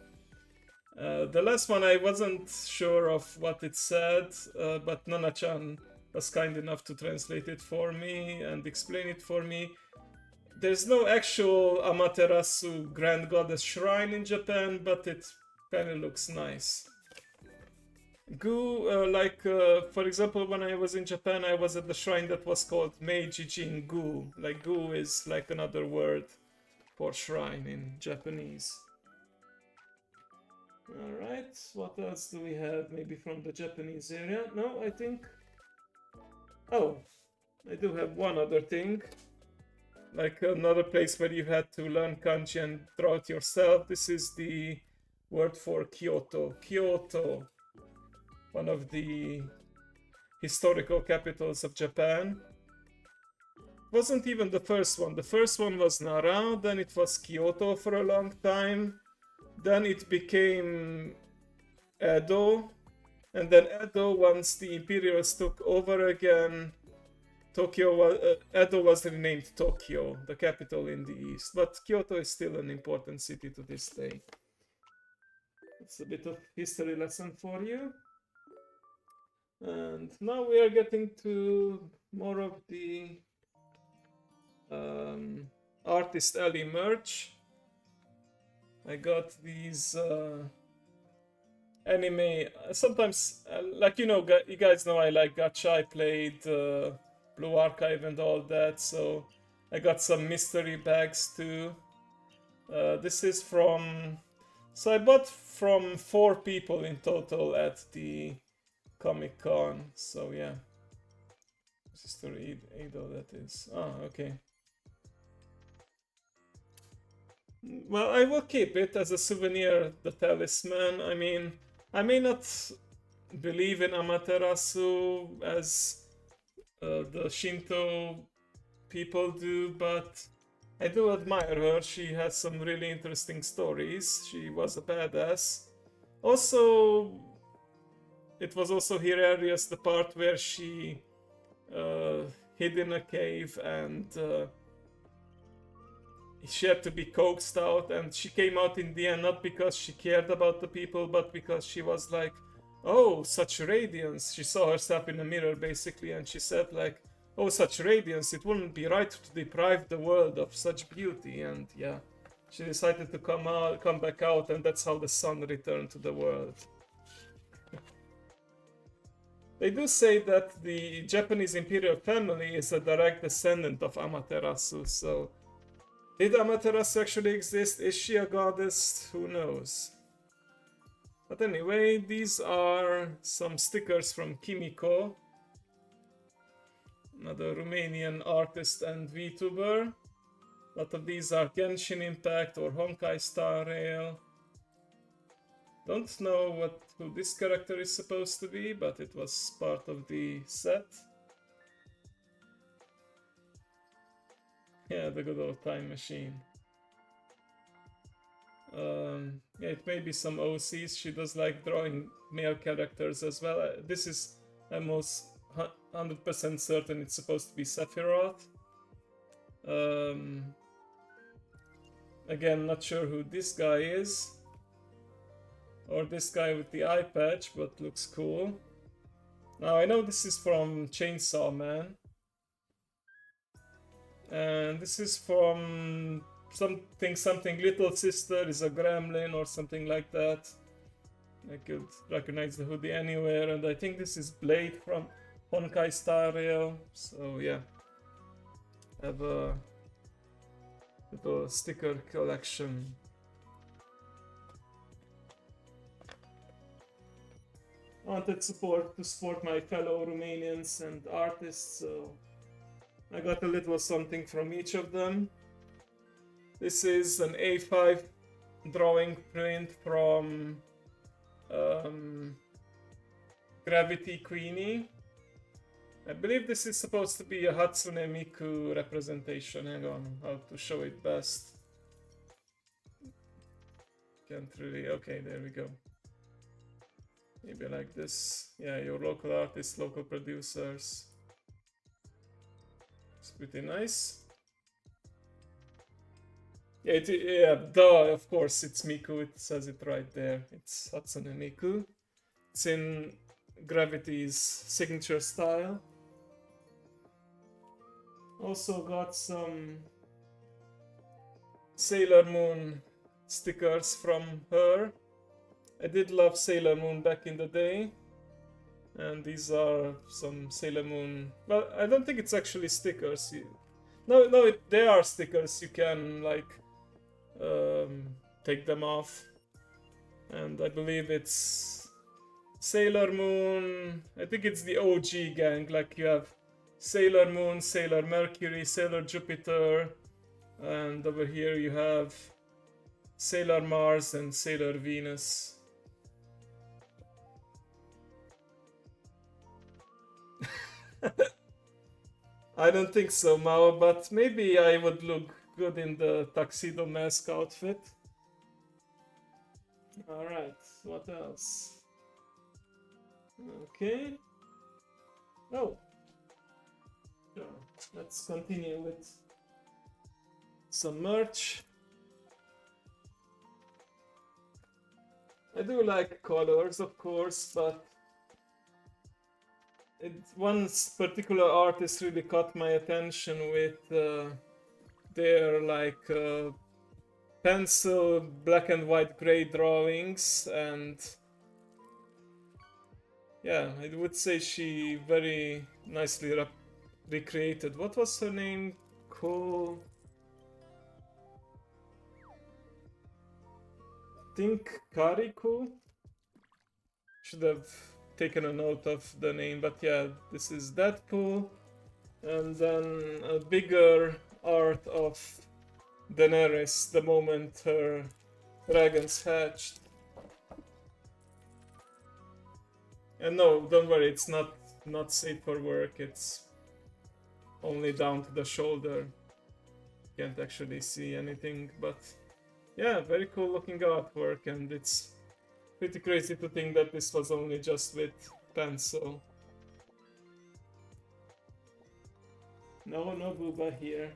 The last one I wasn't sure of what it said, but Nana-chan was kind enough to translate it for me and explain it for me. There's no actual Amaterasu Grand Goddess Shrine in Japan, but it kind of looks nice. Gu, for example, when I was in Japan, I was at the shrine that was called Meiji Jingu. Like, Gu is like another word for shrine in Japanese. Alright, what else do we have? Maybe from the Japanese area? No, I think... Oh, I do have one other thing. Like another place where you had to learn kanji and draw it yourself. This is the word for Kyoto. Kyoto, one of the historical capitals of Japan. Wasn't even the first one. The first one was Nara, then it was Kyoto for a long time. Then it became Edo, and then Edo, once the Imperials took over again, Edo was renamed Tokyo, the capital in the east, but Kyoto is still an important city to this day. It's a bit of history lesson for you. And now we are getting to more of the Artist Alley merch. I got these anime. Sometimes, like you guys know, I like gacha. I played Blue Archive and all that, so I got some mystery bags too. This is from. So I bought from 4 people in total at the Comic Con. So yeah. Sister Edo, that is. Ah, okay. Well, I will keep it as a souvenir, the talisman. I mean, I may not believe in Amaterasu as the Shinto people do, but I do admire her. She has some really interesting stories. She was a badass. Also, it was also hilarious the part where she hid in a cave and she had to be coaxed out, and she came out in the end not because she cared about the people, but because she was like, oh, such radiance. She saw herself in a mirror basically, and she said like, oh, such radiance, it wouldn't be right to deprive the world of such beauty. And yeah, she decided to come back out, and that's how the sun returned to the world. They do say that the Japanese imperial family is a direct descendant of Amaterasu, so did Amaterasu actually exist? Is she a goddess? Who knows? But anyway, these are some stickers from Kimiko, another Romanian artist and VTuber. A lot of these are Genshin Impact or Honkai Star Rail. Don't know who this character is supposed to be, but it was part of the set. Yeah, the good old time machine. Yeah, it may be some OCs. She does like drawing male characters as well. This is almost 100% certain it's supposed to be Sephiroth. Again, not sure who this guy is. Or this guy with the eye patch, but looks cool. Now, I know this is from Chainsaw Man. And this is from something Little Sister is a gremlin or something like that. I could recognize the hoodie anywhere, and I think this is Blade from Honkai Star Rail. So yeah, have a little sticker collection. I wanted to support my fellow Romanians and artists, so I got a little something from each of them. This is an A5 drawing print from Gravity Queenie. I believe this is supposed to be a Hatsune Miku representation. Hang on, how to show it best. Can't really. Okay, there we go. Maybe like this. Yeah, your local artists, local producers. It's pretty nice. Yeah, duh, of course, it's Miku. It says it right there. It's Hatsune Miku. It's in Gravity's signature style. Also got some Sailor Moon stickers from her. I did love Sailor Moon back in the day. And these are some Sailor Moon... Well, I don't think it's actually stickers. No, they are stickers. You can, like, take them off. And I believe it's Sailor Moon... I think it's the OG gang. Like, you have Sailor Moon, Sailor Mercury, Sailor Jupiter. And over here you have Sailor Mars and Sailor Venus. I don't think so, Mao, but maybe I would look good in the tuxedo mask outfit. Alright, what else? Okay. Oh. Sure. Let's continue with some merch. I do like colors, of course, but one particular artist really caught my attention with their like pencil black and white gray drawings, and yeah, I would say she very nicely recreated. What was her name? Think Kariku? Should have taken a note of the name, but yeah, this is Deadpool. And then a bigger art of Daenerys the moment her dragons hatched. And no, don't worry, it's not safe for work, it's only down to the shoulder. Can't actually see anything, but yeah, very cool looking artwork, and it's pretty crazy to think that this was only just with pencil. No Booba here.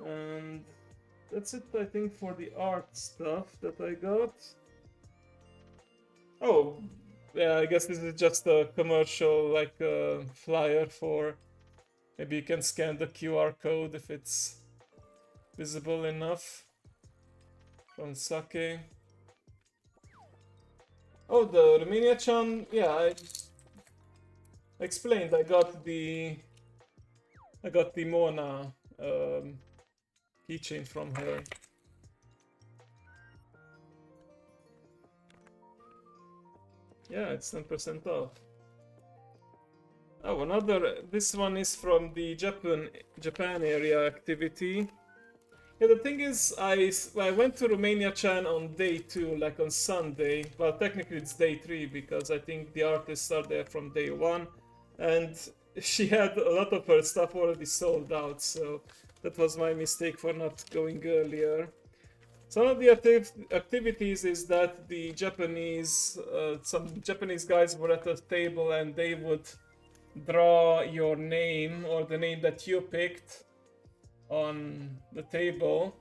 And that's it, I think, for the art stuff that I got. Oh, yeah, I guess this is just a commercial, like a flyer for... Maybe you can scan the QR code if it's visible enough. From Sake. Oh, the Romania-chan, yeah, I explained. I got the Mona keychain from her. Yeah, it's 10% off. Oh, this one is from the Japan area activity. Yeah, the thing is, I went to Romania-chan on day 2, like on Sunday. Well, technically it's day 3 because I think the artists are there from day 1. And she had a lot of her stuff already sold out, so that was my mistake for not going earlier. Some of the activities is that the Japanese, some Japanese guys were at a table and they would draw your name or the name that you picked on the table.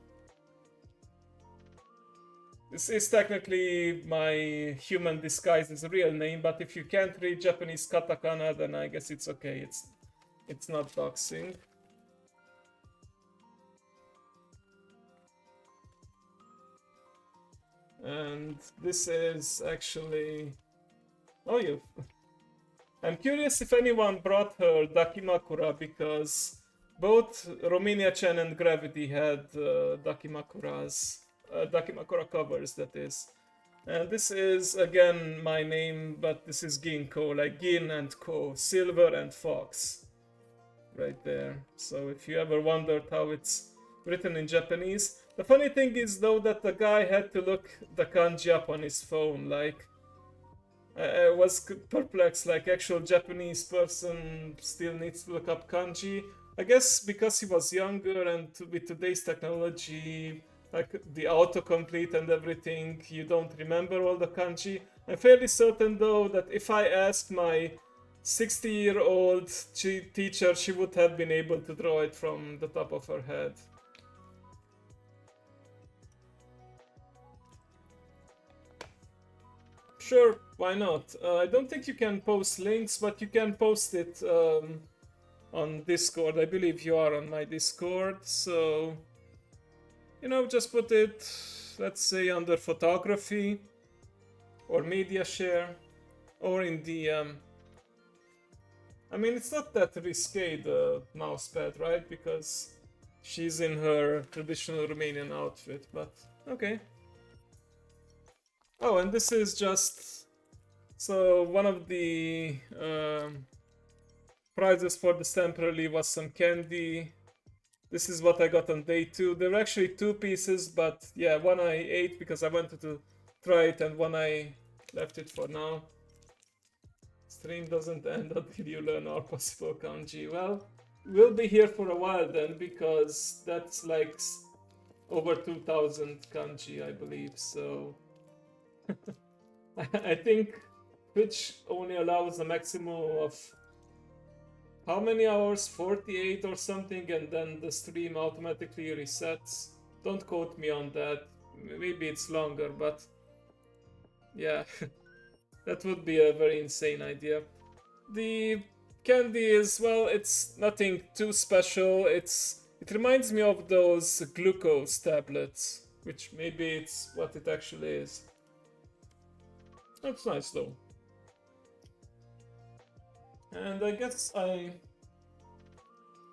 This is technically my human disguise as a real name, but if you can't read Japanese katakana, then I guess it's okay. It's not doxing. And this is actually... Oh, you... I'm curious if anyone brought her Dakimakura, because both Romania-chan and Gravity had Dakimakura covers, that is. And this is, again, my name, but this is Ginko, like Gin and Ko, Silver and Fox. Right there. So if you ever wondered how it's written in Japanese. The funny thing is, though, that the guy had to look the kanji up on his phone, like... I was perplexed, like actual Japanese person still needs to look up kanji. I guess because he was younger and with today's technology, like the autocomplete and everything, you don't remember all the kanji. I'm fairly certain though that if I asked my 60-year-old teacher, she would have been able to draw it from the top of her head. Sure, why not? I don't think you can post links, but you can post it on Discord. I believe you are on my Discord, so... You know, just put it, let's say, under photography, or media share, or in DM. I mean, it's not that risque, the mousepad, right? Because she's in her traditional Romanian outfit, but okay. Oh, and this is just... So, one of the prizes for this temporarily was some candy. This is what I got on day 2. There were actually 2 pieces, but yeah, one I ate because I wanted to try it, and one I left it for now. Stream doesn't end until you learn all possible kanji. Well, we'll be here for a while then, because that's like over 2000 kanji, I believe, so... I think Twitch only allows a maximum of how many hours? 48 or something, and then the stream automatically resets. Don't quote me on that. Maybe it's longer, but yeah, that would be a very insane idea. The candy is, well, it's nothing too special. It reminds me of those glucose tablets, which maybe it's what it actually is. That's nice though. And I guess I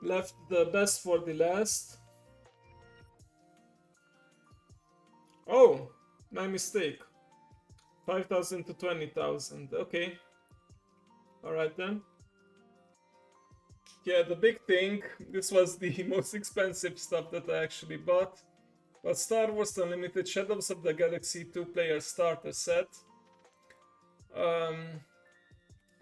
left the best for the last. Oh, my mistake. 5,000 to 20,000. Okay. Alright then. Yeah, the big thing, this was the most expensive stuff that I actually bought. But Star Wars Unlimited Shadows of the Galaxy 2-player starter set.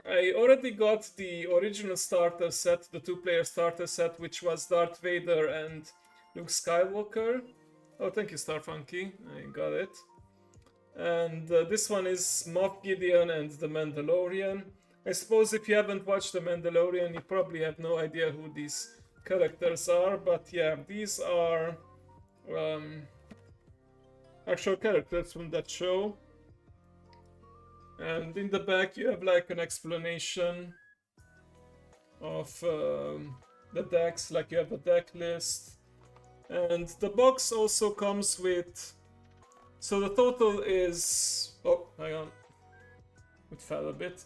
I already got the original starter set, the 2-player starter set, which was Darth Vader and Luke Skywalker. Oh, thank you, Starfunky. I got it. And this one is Moff Gideon and the Mandalorian. I suppose if you haven't watched the Mandalorian, you probably have no idea who these characters are, but yeah, these are actual characters from that show. And in the back you have like an explanation of the decks, like you have a deck list. And the box also comes with... So the total is... Oh, hang on. It fell a bit.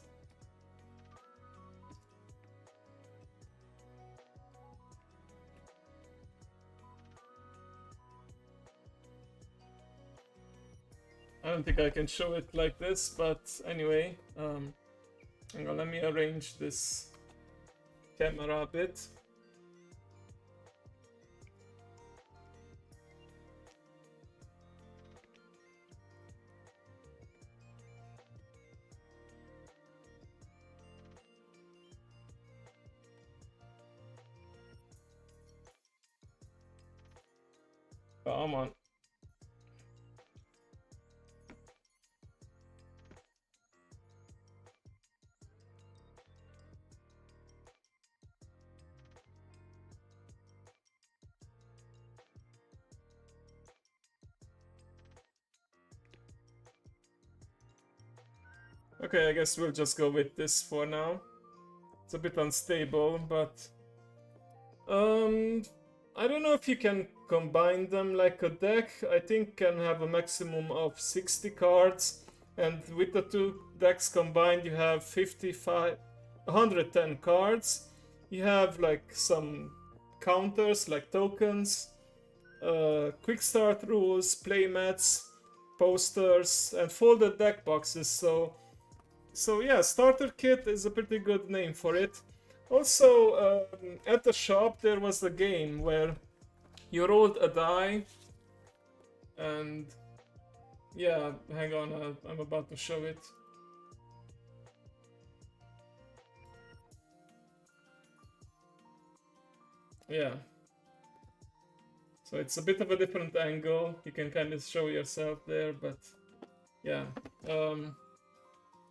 I don't think I can show it like this, but anyway, hang on, let me arrange this camera a bit. Come on. Okay, I guess we'll just go with this for now. It's a bit unstable, but I don't know if you can combine them like a deck, I think can have a maximum of 60 cards. And with the two decks combined, you have 110 cards. You have like some counters, like tokens, quick start rules, playmats, posters, and folded deck boxes. So yeah, starter kit is a pretty good name for it. Also, at the shop there was a game where you rolled a die, and yeah, hang on, I'm about to show it. Yeah. So it's a bit of a different angle. You can kind of show yourself there, but yeah.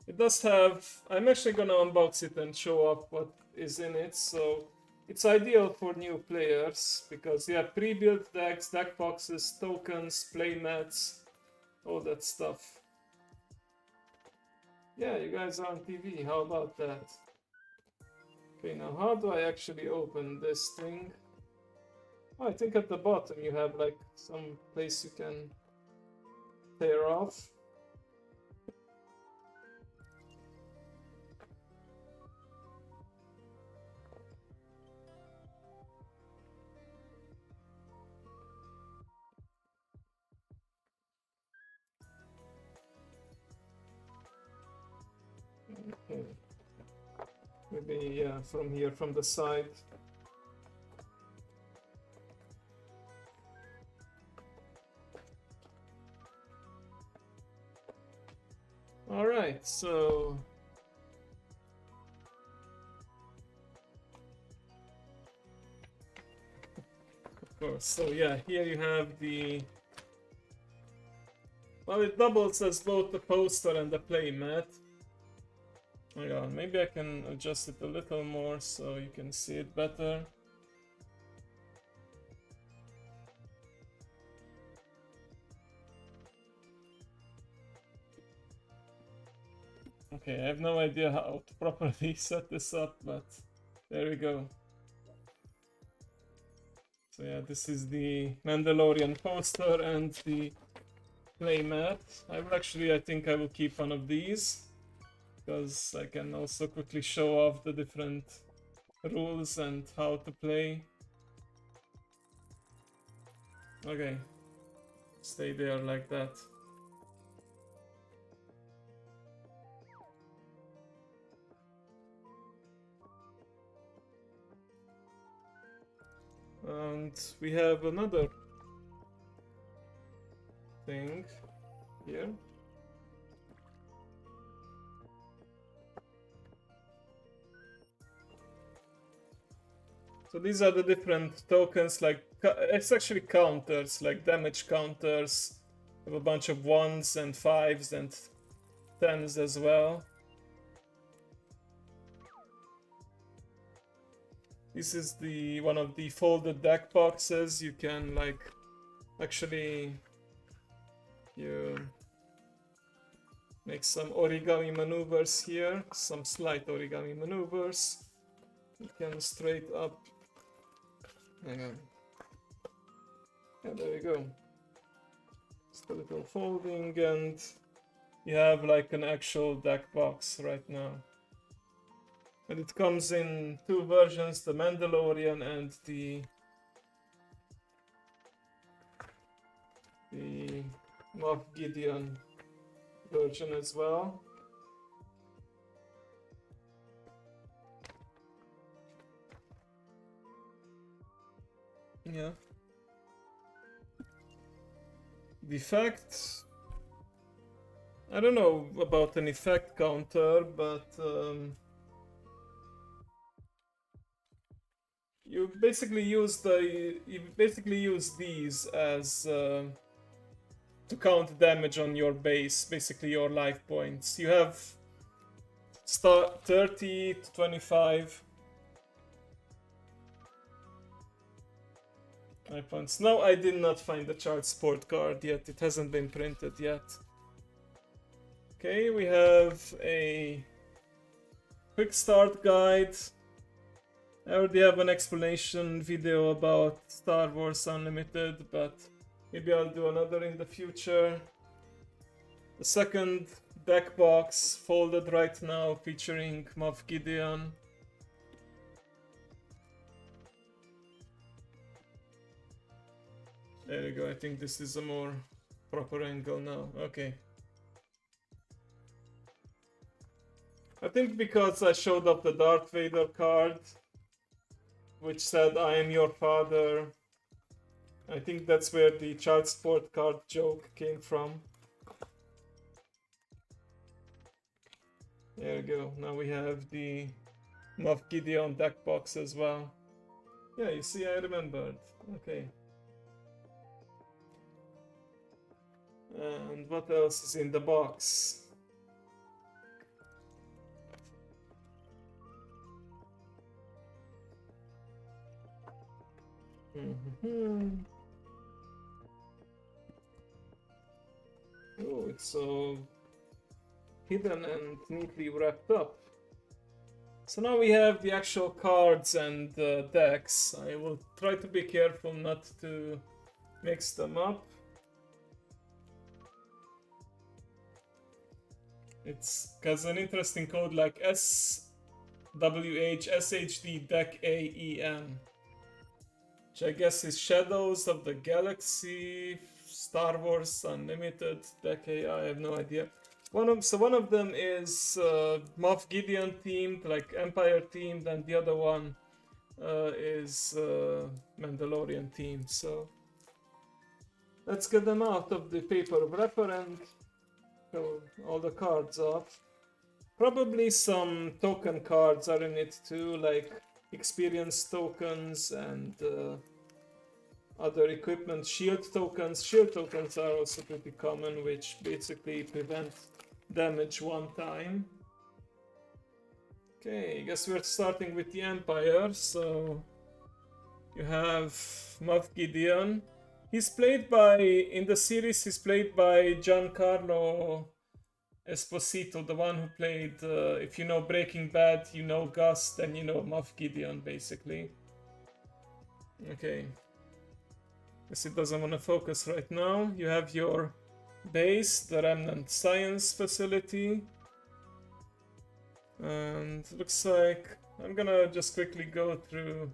It does have... I'm actually gonna unbox it and show off what is in it. So it's ideal for new players because you have pre-built decks, deck boxes, tokens, playmats, all that stuff. Yeah, you guys are on TV. How about that? Okay, now how do I actually open this thing? Oh, I think at the bottom you have like some place you can tear off. Okay. Maybe, yeah, from here, from the side. Alright, so... Of course, so yeah, here you have the... Well, it doubles as both the poster and the playmat. Hang on, maybe I can adjust it a little more so you can see it better. Okay, I have no idea how to properly set this up, but there we go. So yeah, this is the Mandalorian poster and the playmat. I think I will keep one of these because I can also quickly show off the different rules and how to play. Okay, stay there like that. And we have another thing here. So these are the different tokens, like it's actually counters, like damage counters. We have a bunch of 1s and 5s and 10s as well. This is the one of the folded deck boxes. You can like actually you make some origami maneuvers here, some slight origami maneuvers. You can straight up. Hang on. Yeah, there you go. Just a little folding, and you have like an actual deck box right now. And it comes in two versions, the Mandalorian and the Moff Gideon version as well. Yeah. The effect... I don't know about an effect counter, but you basically use these as to count damage on your base, basically your life points. You have 30 to 25 life points. No, I did not find the chart sport card yet. It hasn't been printed yet. Okay, we have a quick start guide. I already have an explanation video about Star Wars Unlimited, but maybe I'll do another in the future. The second deck box folded right now featuring Moff Gideon. There you go, I think this is a more proper angle now. Okay. I think because I showed up the Darth Vader card, which said I am your father, I think that's where the child support card joke came from. There we go, now we have the Moff Gideon deck box as well. Yeah, you see, I remembered. Okay. And what else is in the box? Oh, it's so hidden and neatly wrapped up. So now we have the actual cards and decks. I will try to be careful not to mix them up. It's has an interesting code like SWHSHD Deck AEM, which I guess is Shadows of the Galaxy, Star Wars Unlimited Deck A. I have no idea. One of them is Moff Gideon themed, like Empire themed, and the other one is Mandalorian themed. So let's get them out of the paper wrapper and show all the cards off. Probably some token cards are in it too, like experience tokens and other equipment shield tokens. Shield tokens are also pretty common, which basically prevent damage one time. Okay, I guess we're starting with the Empire. So you have Moff Gideon. He's played by, in the series, he's played by Giancarlo Esposito, the one who played, if you know Breaking Bad, you know Gus, then you know Moff Gideon, basically. Okay. Guess it doesn't want to focus right now. You have your base, the Remnant Science Facility. And looks like I'm gonna just quickly go through.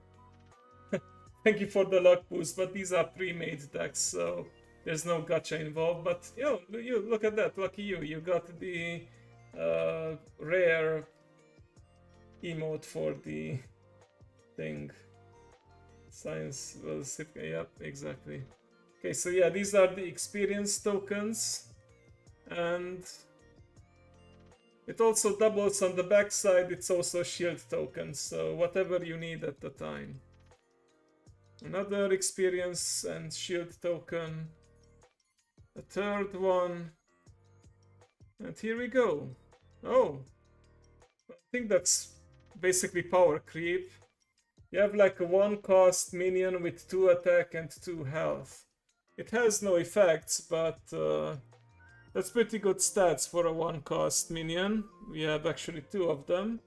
Thank you for the luck boost, but these are pre-made decks, so there's no gacha involved. But yo, you look at that, lucky you! You got the rare emote for the thing. Science was, yep, exactly. Okay, so yeah, these are the experience tokens, and it also doubles on the backside. It's also shield tokens, so whatever you need at the time. Another experience and shield token. A third one. And here we go. Oh, I think that's basically power creep. You have like a 1-cost minion with 2 attack and 2 health. It has no effects, but that's pretty good stats for a 1-cost minion. We have actually 2 of them.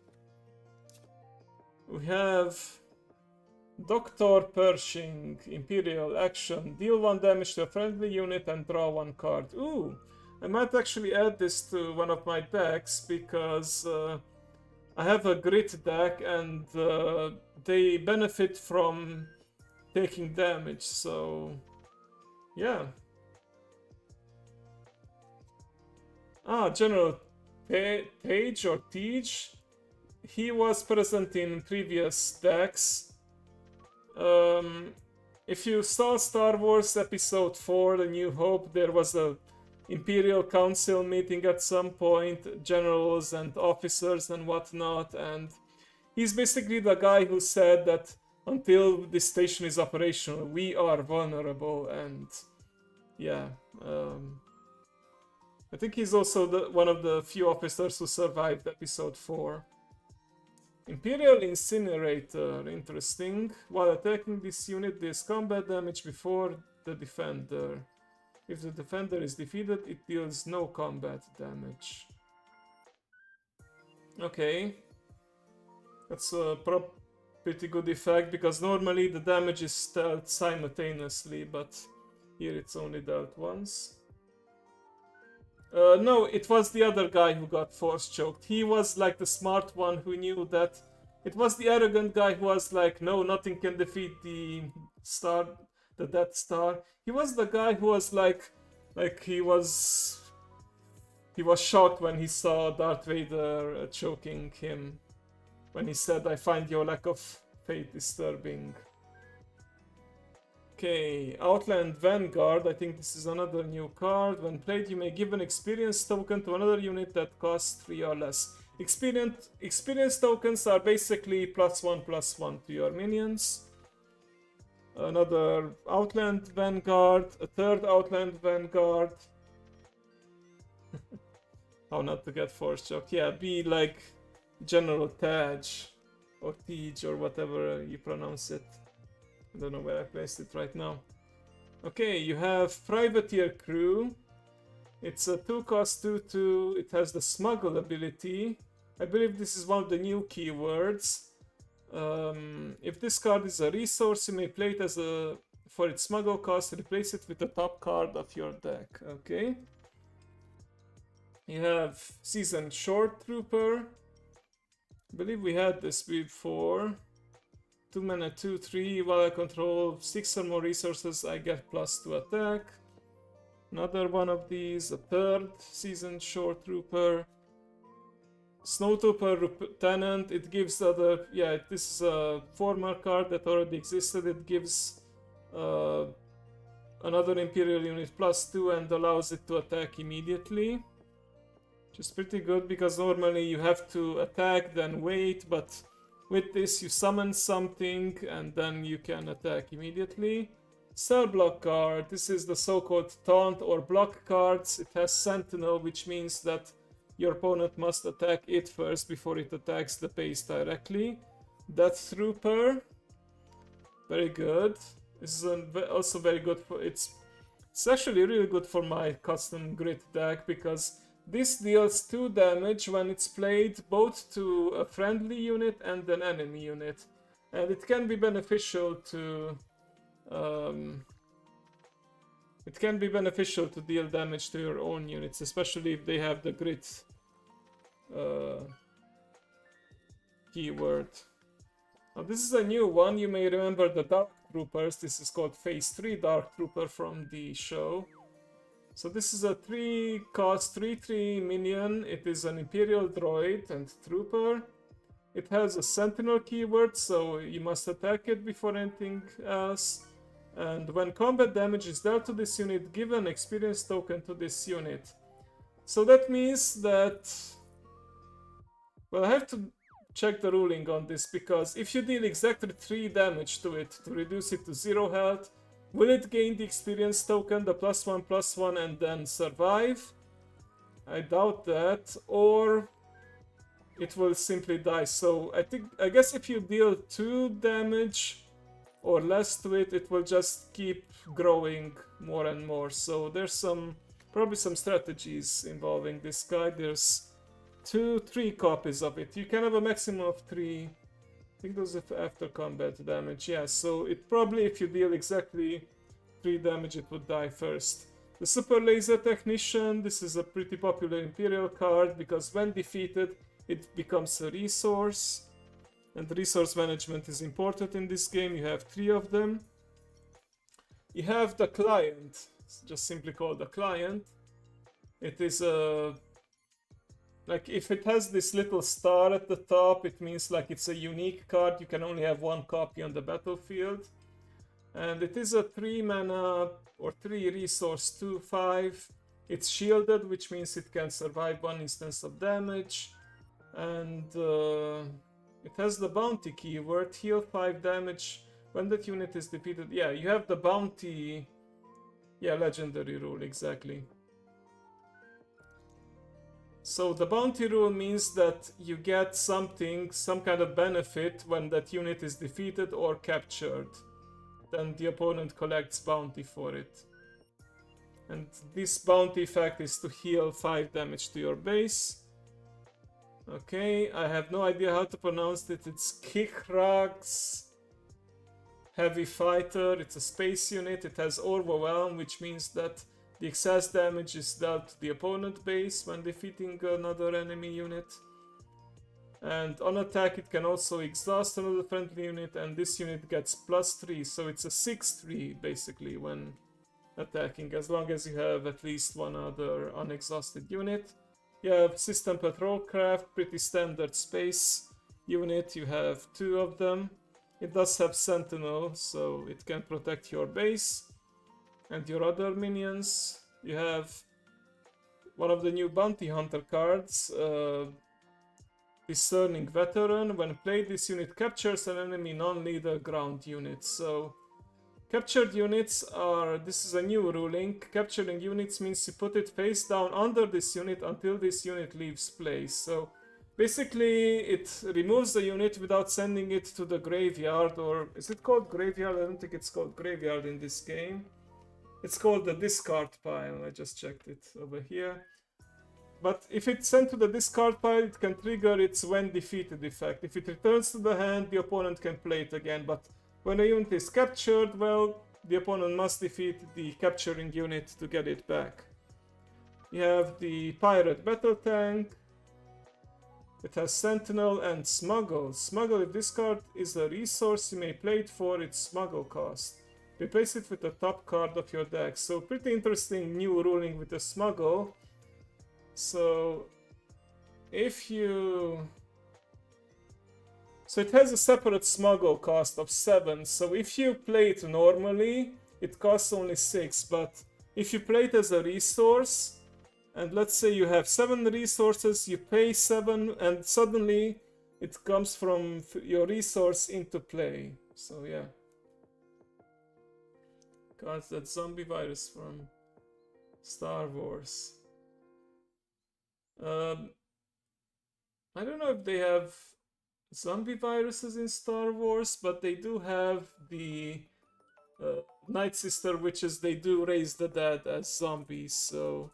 We have Dr. Pershing, Imperial action. Deal 1 damage to a friendly unit and draw 1 card. Ooh, I might actually add this to one of my decks because I have a grit deck and they benefit from taking damage, so yeah. General Page or Tej. He was present in previous decks. If you saw Star Wars Episode 4, The New Hope, there was a Imperial Council meeting at some point, generals and officers and whatnot, and he's basically the guy who said that until this station is operational, we are vulnerable, and yeah. I think he's also one of the few officers who survived Episode 4. Imperial Incinerator, interesting. While attacking this unit, deals combat damage before the defender. If the defender is defeated, it deals no combat damage. Okay. That's pretty good effect, because normally the damage is dealt simultaneously, but here it's only dealt once. No, it was the other guy who got force choked. He was like the smart one who knew that. It was the arrogant guy who was like, no, nothing can defeat the star, the Death Star. He was the guy who was like he was shocked when he saw Darth Vader choking him. When he said, I find your lack of faith disturbing. Okay, Outland Vanguard, I think this is another new card. When played, you may give an experience token to another unit that costs 3 or less. Experience tokens are basically +1/+1 to your minions. Another Outland Vanguard, a third Outland Vanguard. How not to get force choked? Yeah, be like General Taj or Tej or whatever you pronounce it. I don't know where I placed it right now. Okay, you have Privateer Crew. It's a 2-cost 2/2. It has the Smuggle ability. I believe this is one of the new keywords. If this card is a resource, you may play it as for its Smuggle cost. Replace it with the top card of your deck. Okay. You have Seasoned Short Trooper. I believe we had this before. 2 mana, 2/3. While I control 6 or more resources, I get +2 attack. Another one of these, a third Seasoned Short Trooper. Snowtrooper Lieutenant. It gives other. Yeah, this is a former card that already existed. It gives another Imperial unit +2 and allows it to attack immediately. Which is pretty good, because normally you have to attack, then wait, but with this you summon something and then you can attack immediately. Cell Block card. This is the so-called taunt or block cards. It has Sentinel, which means that your opponent must attack it first before it attacks the base directly. Death Trooper. Very good. This is also very good for... It's actually really good for my custom grid deck, because this deals 2 damage when it's played dealt to a friendly unit and an enemy unit. And it can be beneficial to... deal damage to your own units, especially if they have the grit keyword. Now this is a new one. You may remember the Dark Troopers. This is called Phase 3 Dark Trooper from the show. So this is a 3-cost 3/3 minion. It is an Imperial droid and trooper. It has a Sentinel keyword, so you must attack it before anything else. And when combat damage is dealt to this unit, give an experience token to this unit. So that means that... Well, I have to check the ruling on this, because if you deal exactly 3 damage to it to reduce it to 0 health, will it gain the experience token, the +1/+1, and then survive? I doubt that. Or it will simply die. So I guess if you deal 2 damage or less to it, it will just keep growing more and more. So there's probably some strategies involving this guy. There's 3 copies of it. You can have a maximum of 3. I think those are after combat damage. Yeah, so it probably, if you deal exactly 3 damage, it would die first. The Super Laser Technician. This is a pretty popular Imperial card, because when defeated, it becomes a resource. And resource management is important in this game. You have 3 of them. You have the Client. It's just simply called the Client. It is a... Like, if it has this little star at the top, it means like it's a unique card. You can only have 1 copy on the battlefield. And it is a 3 mana or 3 resource 2/5. It's shielded, which means it can survive 1 instance of damage. And it has the bounty keyword, heal 5 damage when that unit is defeated. Yeah, you have the bounty. Yeah, legendary rule, exactly. So the bounty rule means that you get something, some kind of benefit when that unit is defeated or captured. Then the opponent collects bounty for it. And this bounty effect is to heal 5 damage to your base. Okay, I have no idea how to pronounce it. It's Kikrax Heavy Fighter. It's a space unit. It has Overwhelm, which means that the excess damage is dealt to the opponent base when defeating another enemy unit. And on attack it can also exhaust another friendly unit, and this unit gets +3, so it's a 6/3 basically when attacking, as long as you have at least one other unexhausted unit. You have System Patrol Craft, pretty standard space unit, you have 2 of them. It does have Sentinel, so it can protect your base and your other minions. You have one of the new Bounty Hunter cards, Discerning Veteran. When played, this unit captures an enemy non-leader ground unit. So captured units are, this is a new ruling. Capturing units means you put it face down under this unit until this unit leaves play. So basically it removes the unit without sending it to the graveyard, or is it called graveyard? I don't think it's called graveyard in this game. It's called the discard pile. I just checked it over here. But if it's sent to the discard pile, it can trigger its when defeated effect. If it returns to the hand, the opponent can play it again. But when a unit is captured, well, the opponent must defeat the capturing unit to get it back. You have the Pirate Battle Tank. It has Sentinel and Smuggle. Smuggle, if this card is a resource, you may play it for its Smuggle cost. Replace it with the top card of your deck. So pretty interesting new ruling with the Smuggle. So if you... So it has a separate Smuggle cost of 7. So if you play it normally, it costs only 6. But if you play it as a resource, and let's say you have 7 resources, you pay 7, and suddenly it comes from your resource into play. So yeah. Cards that zombie virus from Star Wars. I don't know if they have zombie viruses in Star Wars, but they do have the Night Sister witches. They do raise the dead as zombies, so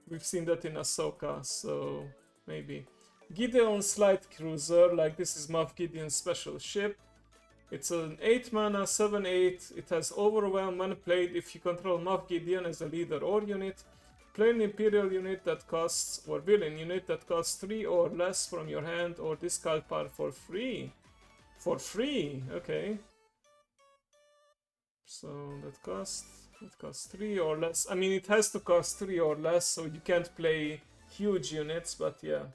we've seen that in Ahsoka, so maybe. Gideon's Light Cruiser, like this is Moff Gideon's special ship. It's an 8 mana, 7/8. It has Overwhelm when played. If you control Moff Gideon as a leader or unit, play an Imperial unit that costs, or villain unit that costs 3 or less from your hand, or discard pile for free. For free, okay. So that costs 3 or less. I mean, it has to cost 3 or less, so you can't play huge units, but yeah.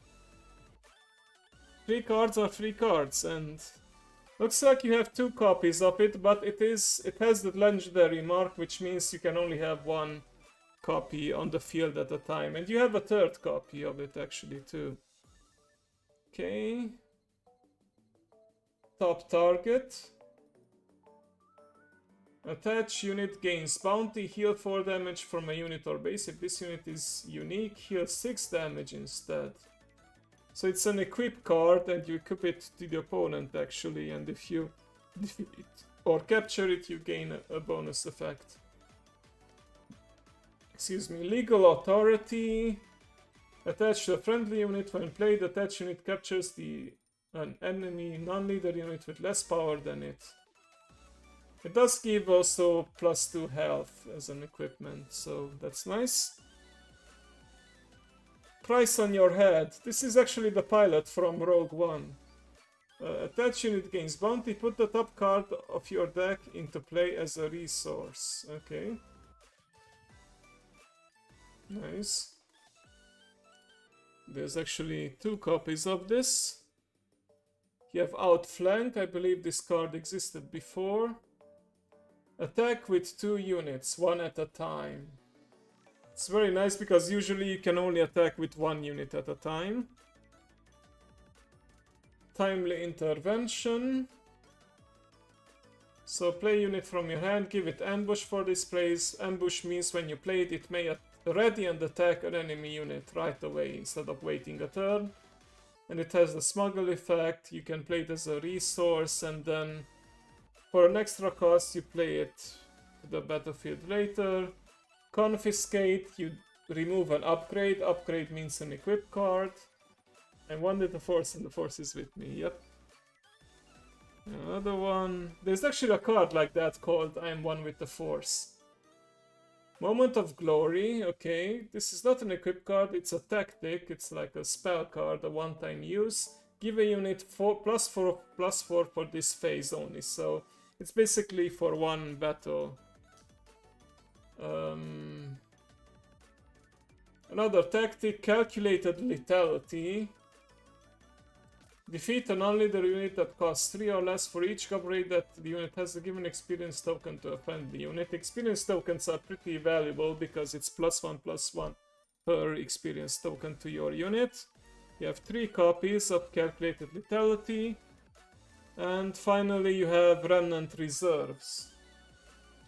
3 cards are 3 cards, and looks like you have 2 copies of it, but it has the legendary mark, which means you can only have 1 copy on the field at a time, and you have a 3rd copy of it actually too. Okay. Top target. Attach unit gains bounty, heal 4 damage from a unit or base. If this unit is unique, heal 6 damage instead. So it's an equip card, and you equip it to the opponent actually, and if you defeat it or capture it, you gain a bonus effect. Excuse me. Legal Authority. Attach to a friendly unit. When played, attach unit captures an enemy non-leader unit with less power than it. It does give also +2 health as an equipment, so that's nice. Price on your head. This is actually the pilot from Rogue One. Attach unit gains bounty. Put the top card of your deck into play as a resource. Okay. Nice. There's actually 2 copies of this. You have Outflank. I believe this card existed before. Attack with 2 units, 1 at a time. It's very nice because usually you can only attack with 1 unit at a time. Timely Intervention. So play unit from your hand, give it ambush for this plays. Ambush means when you play it, it may ready and attack an enemy unit right away instead of waiting a turn. And it has the smuggle effect. You can play it as a resource, and then for an extra cost you play it to the battlefield later. Confiscate, you remove an upgrade. Upgrade means an equip card. I'm one with the Force and the Force is with me, yep. Another one. There's actually a card like that called I'm one with the Force. Moment of Glory, okay. This is not an equip card, it's a tactic. It's like a spell card, a one-time use. Give a unit +4/+4 for this phase only. So it's basically for one battle. Another tactic, Calculated Lethality. Defeat a non-leader unit that costs 3 or less for each upgrade that the unit has. A given experience token to a friendly unit. Experience tokens are pretty valuable because it's +1/+1 per experience token to your unit. You have 3 copies of Calculated Lethality. And finally you have Remnant Reserves.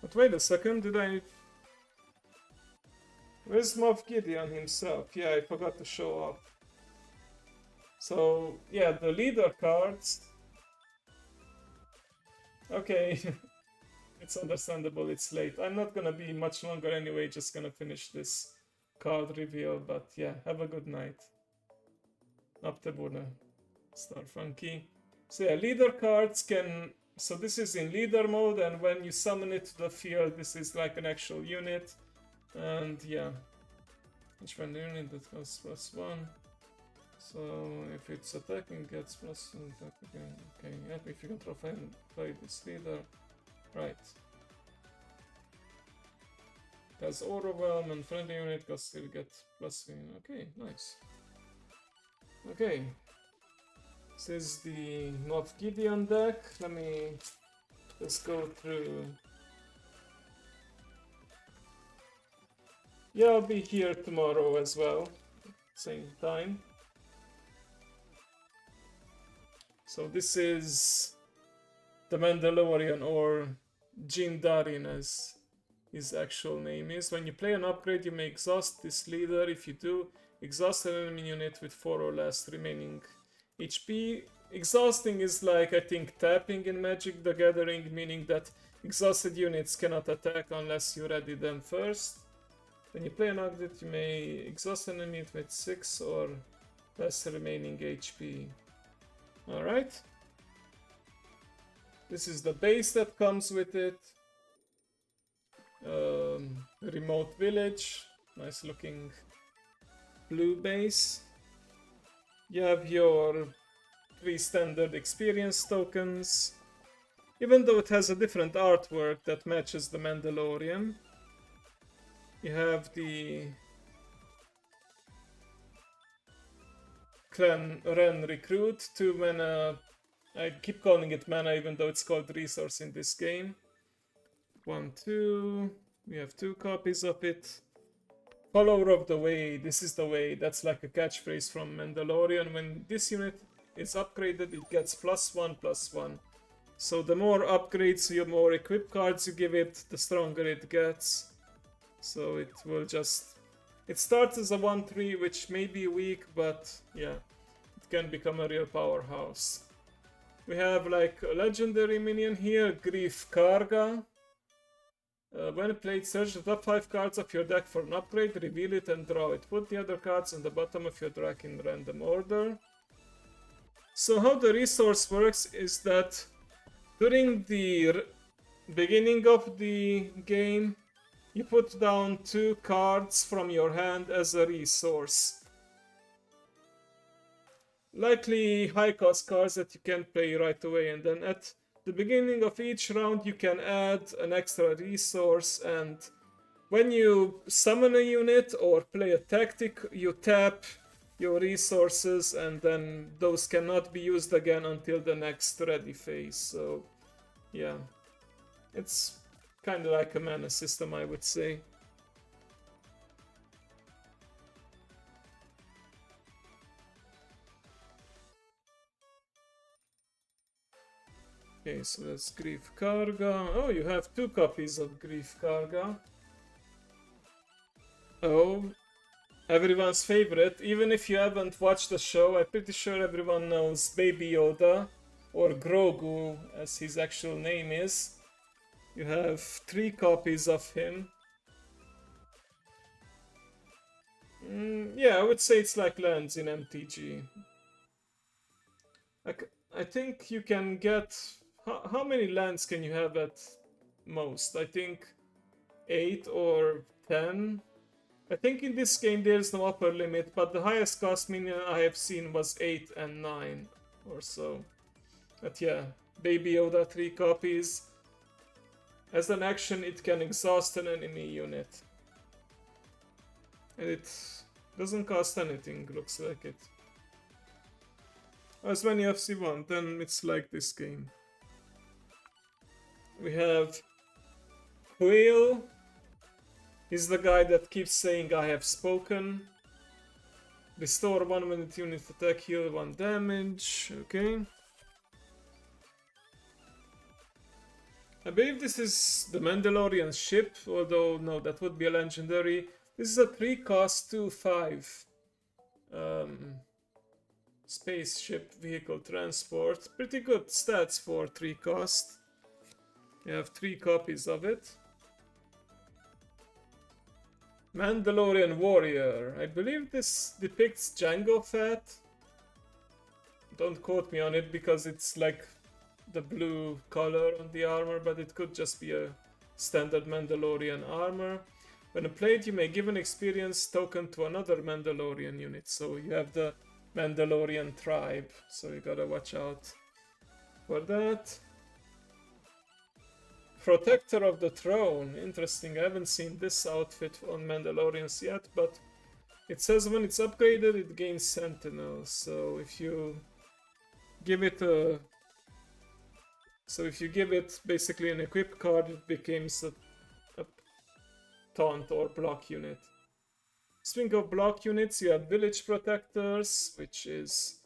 But wait a second, did I... Where's Moff Gideon himself? Yeah, I forgot to show up. So, yeah, the leader cards... Okay, it's understandable, it's late. I'm not gonna be much longer anyway, just gonna finish this card reveal, but yeah, have a good night. Naptebuna, Starfunky. So yeah, leader cards can... So this is in leader mode, and when you summon it to the field, this is like an actual unit. And yeah, each one unit that costs +1. So if it's attacking, gets +1 attack again. Okay, yeah, if you control play this leader, right? It has Overwhelm and friendly unit can still get +3. Okay, nice. Okay, this is the Moff Gideon deck. Let me just go through. Yeah, I'll be here tomorrow as well, same time. So this is the Mandalorian, or Jin Darin as his actual name is. When you play an upgrade, you may exhaust this leader. If you do, exhaust an enemy unit with 4 or less remaining HP. Exhausting is like, I think, tapping in Magic the Gathering, meaning that exhausted units cannot attack unless you ready them first. When you play an upgrade, you may exhaust an enemy with 6 or less remaining HP. Alright. This is the base that comes with it. Remote village. Nice looking blue base. You have your 3 standard experience tokens. Even though it has a different artwork that matches the Mandalorian. You have the Clan Ren Recruit, 2 mana. I keep calling it mana even though it's called resource in this game. 1, 2. We have 2 copies of it. Follower of the Way. This is the way. That's like a catchphrase from Mandalorian. When this unit is upgraded, it gets +1/+1. So the more upgrades, the more equip cards you give it, the stronger it gets. So it will just... It starts as a 1/3, which may be weak, but yeah, it can become a real powerhouse. We have like a legendary minion here, Grief Karga. When played, search the top 5 cards of your deck for an upgrade, reveal it and draw it. Put the other cards on the bottom of your deck in random order. So how the resource works is that during the beginning of the game, you put down 2 cards from your hand as a resource. Likely high cost cards that you can't play right away, and then at the beginning of each round you can add an extra resource, and when you summon a unit or play a tactic, you tap your resources, and then those cannot be used again until the next ready phase. So yeah, it's kind of like a mana system, I would say. Okay, so that's Grief Karga. Oh, you have 2 copies of Grief Karga. Oh, everyone's favorite. Even if you haven't watched the show, I'm pretty sure everyone knows Baby Yoda, or Grogu as his actual name is. You have 3 copies of him. Yeah, I would say it's like lands in MTG. I think you can get... How many lands can you have at most? I think 8 or 10. I think in this game there's no upper limit, but the highest cost minion I have seen was 8 and 9 or so. But yeah, Baby Yoda 3 copies. As an action, it can exhaust an enemy unit. And it doesn't cost anything, looks like it. As many FC1, then it's like this game. We have Quill. He's the guy that keeps saying I have spoken. Restore 1 minute unit attack, heal 1 damage. Okay. I believe this is the Mandalorian ship, although no, that would be a legendary. This is a 3 cost 2/5 spaceship vehicle transport. Pretty good stats for 3 cost. You have 3 copies of it. Mandalorian warrior. I believe this depicts Jango Fett. Don't quote me on it because it's like the blue color on the armor, but it could just be a standard Mandalorian armor. When played, you may give an experience token to another Mandalorian unit. So you have the Mandalorian tribe, so you gotta watch out for that. Protector of the Throne. Interesting, I haven't seen this outfit on Mandalorians yet, but it says when it's upgraded it gains Sentinel. So if you give it a... So if you give it basically an equip card, it becomes a taunt or block unit. Speaking of block units, you have Village Protectors, which is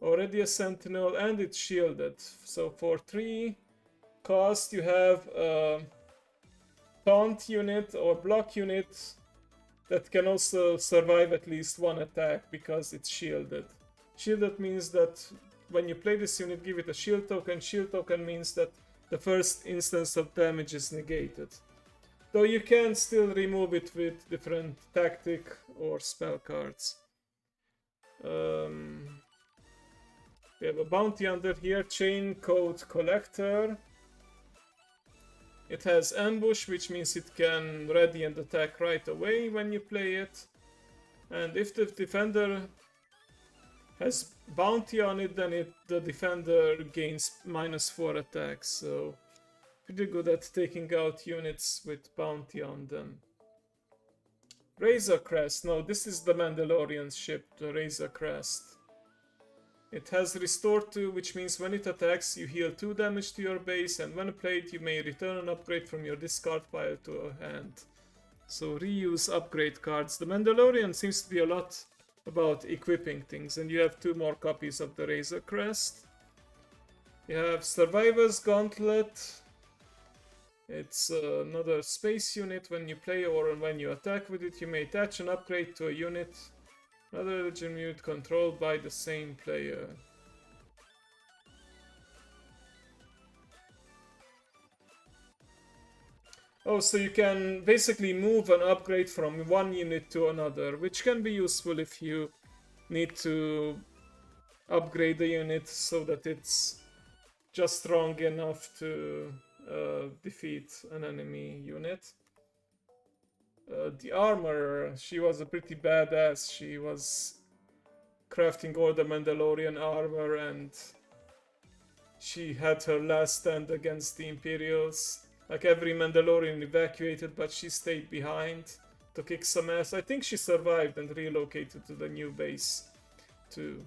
already a Sentinel and it's shielded. So for 3 cost you have a taunt unit or block unit that can also survive at least 1 attack because it's shielded. Shielded means that when you play this unit, give it a shield token. Shield token means that the first instance of damage is negated. Though you can still remove it with different tactic or spell cards. We have a bounty hunter here, Chain Code Collector. It has ambush, which means it can ready and attack right away when you play it. And if the defender has bounty on it, then the defender gains -4 attacks. So pretty good at taking out units with bounty on them. Razor Crest. No, this is the Mandalorian ship, the Razor Crest. It has Restore 2, which means when it attacks, you heal 2 damage to your base, and when played, you may return an upgrade from your discard pile to a hand. So reuse upgrade cards. The Mandalorian seems to be a lot about equipping things, and you have 2 more copies of the Razor Crest. You have Survivor's Gauntlet. It's another space unit. When you play or when you attack with it, you may attach an upgrade to a unit, another legend unit controlled by the same player. Oh, so you can basically move an upgrade from one unit to another, which can be useful if you need to upgrade the unit so that it's just strong enough to defeat an enemy unit. The armor, she was a pretty badass. She was crafting all the Mandalorian armor, and she had her last stand against the Imperials. Like every Mandalorian evacuated, but she stayed behind to kick some ass. I think she survived and relocated to the new base too.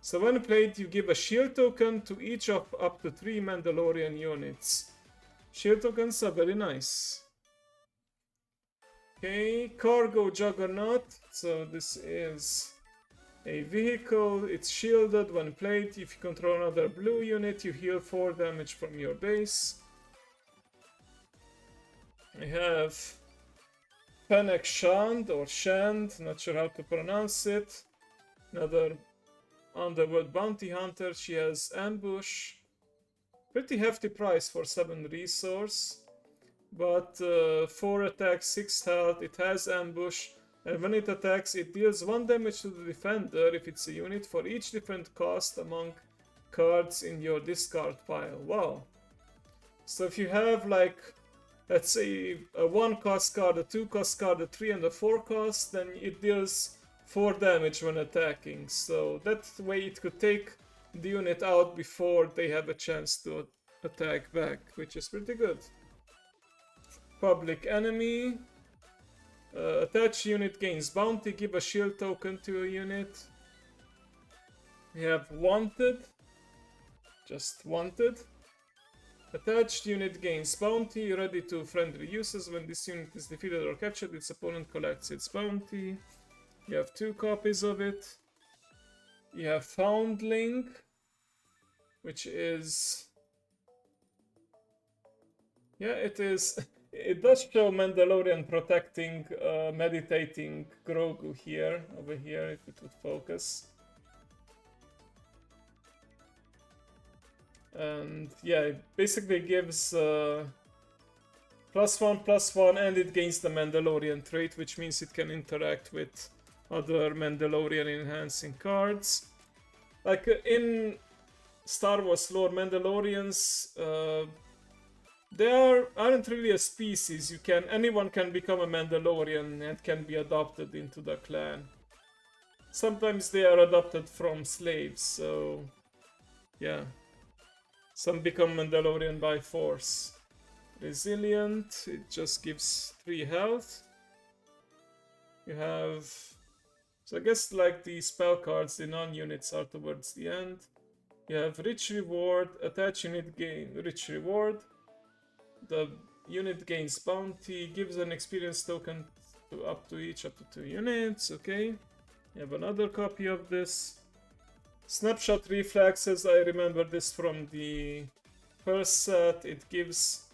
So when played, you give a shield token to each of up to 3 Mandalorian units. Shield tokens are very nice. Okay, Cargo Juggernaut. So this is a vehicle. It's shielded when played. If you control another blue unit, you heal 4 damage from your base. I have Fennec Shand or Shand, not sure how to pronounce it. Another Underworld Bounty Hunter. She has Ambush. Pretty hefty price for 7 resource. But 4 attack, 6 health, it has Ambush. And when it attacks, it deals 1 damage to the defender if it's a unit for each different cost among cards in your discard pile. Wow. So if you have like, let's say a 1 cost card, a 2 cost card, a 3 and a 4 cost, then it deals 4 damage when attacking. So that way it could take the unit out before they have a chance to attack back, which is pretty good. Public enemy. Attach unit gains bounty, give a shield token to a unit. We have wanted. Just wanted. Attached unit gains bounty, ready to friendly uses. When this unit is defeated or captured, its opponent collects its bounty. You have 2 copies of it. You have Foundling, which is... yeah, it is... it does show Mandalorian protecting, meditating Grogu here, over here, if it would focus. And yeah, it basically gives +1/+1, and it gains the Mandalorian trait, which means it can interact with other Mandalorian enhancing cards. Like in Star Wars lore, Mandalorians, they aren't really a species. Anyone can become a Mandalorian and can be adopted into the clan. Sometimes they are adopted from slaves, so yeah. Some become Mandalorian by force. Resilient, it just gives 3 health. You have... so I guess like the spell cards, the non-units are towards the end. You have Rich Reward, attach unit gain Rich Reward. The unit gains bounty, gives an experience token to up to 2 units, okay. You have another copy of this. Snapshot reflexes, I remember this from the first set. It gives...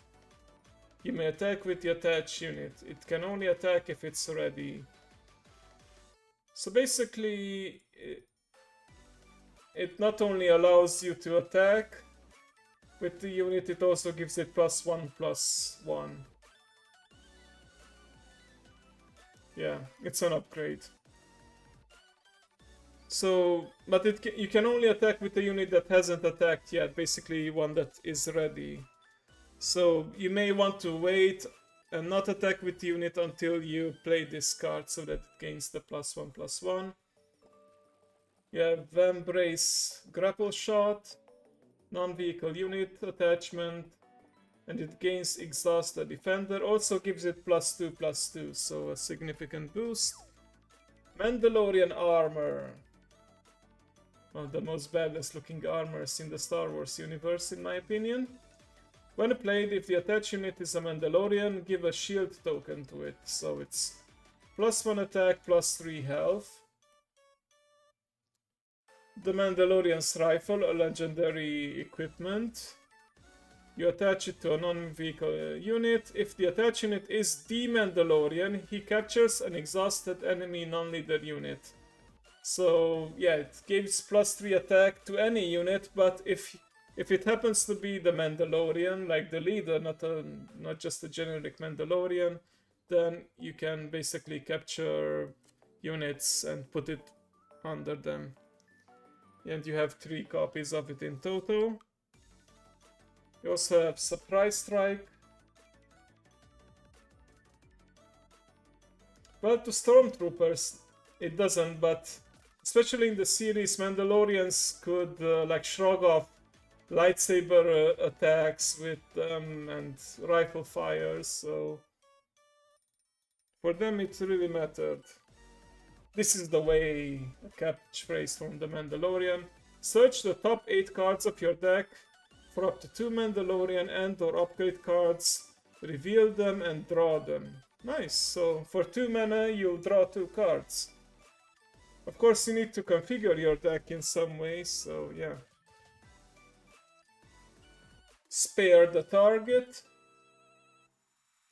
you may attack with the attached unit. It can only attack if it's ready. So basically, it not only allows you to attack with the unit, it also gives it +1/+1. Yeah, it's an upgrade. So, but you can only attack with a unit that hasn't attacked yet, basically one that is ready. So you may want to wait and not attack with the unit until you play this card so that it gains the +1/+1. You have Vambrace Grapple Shot, non-vehicle unit attachment, and it gains Exhaust the Defender, also gives it +2/+2, so a significant boost. Mandalorian Armor. One of the most badass looking armors in the Star Wars universe, in my opinion. When played, if the attached unit is a Mandalorian, give a shield token to it. So it's +1 attack, +3 health. The Mandalorian's Rifle, a legendary equipment. You attach it to a non-vehicle unit. If the attached unit is the Mandalorian, he captures an exhausted enemy non-leader unit. So yeah, it gives +3 attack to any unit, but if it happens to be the Mandalorian, like the leader, not just a generic Mandalorian, then you can basically capture units and put it under them. And you have 3 copies of it in total. You also have Surprise Strike. Well, to Stormtroopers it doesn't, but especially in the series, Mandalorians could like shrug off lightsaber attacks with them and rifle fires, so for them it really mattered. This is the way, a catchphrase from the Mandalorian. Search the top 8 cards of your deck for up to 2 Mandalorian and or upgrade cards, reveal them and draw them. Nice, so for 2 mana you'll draw 2 cards. Of course you need to configure your deck in some way, so yeah. Spare the target.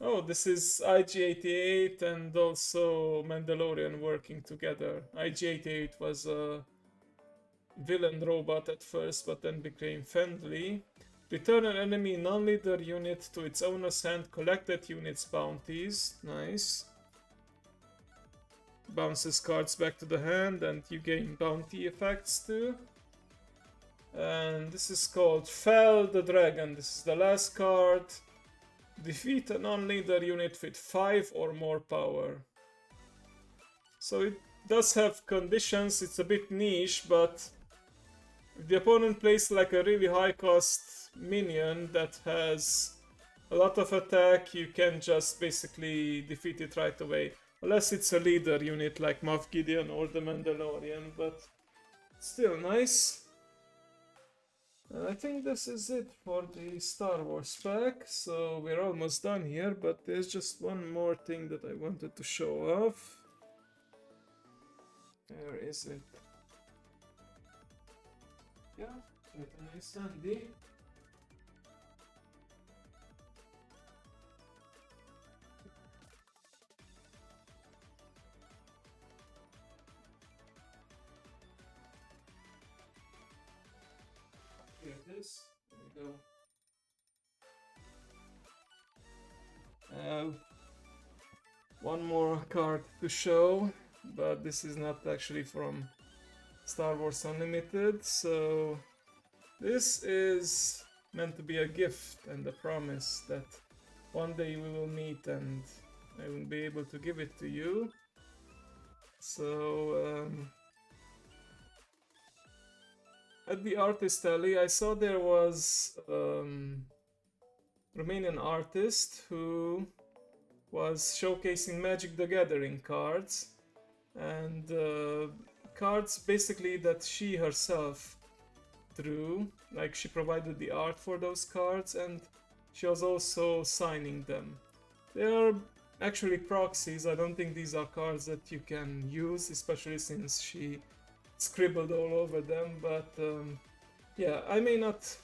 Oh, this is IG-88 and also Mandalorian working together. IG-88 was a villain robot at first, but then became friendly. Return an enemy non-leader unit to its owner's hand, collect that unit's bounties. Nice. Bounces cards back to the hand and you gain bounty effects too. And this is called Fel the Dragon. This is the last card. Defeat a non-leader unit with 5 or more power. So it does have conditions, it's a bit niche, but if the opponent plays like a really high cost minion that has a lot of attack, you can just basically defeat it right away. Unless it's a leader unit like Moff Gideon or the Mandalorian, but still nice. I think this is it for the Star Wars pack, so we're almost done here, but there's just one more thing that I wanted to show off. Where is it? Yeah, quite a nice Sandy. Here it is. There we go. One more card to show, but this is not actually from Star Wars Unlimited, so this is meant to be a gift and a promise that one day we will meet and I will be able to give it to you. So at the artist alley I saw there was Romanian artist who was showcasing Magic the Gathering cards, and cards basically that she herself drew, like she provided the art for those cards and she was also signing them. They are actually proxies. I don't think these are cards that you can use, especially since she scribbled all over them, but yeah, I may not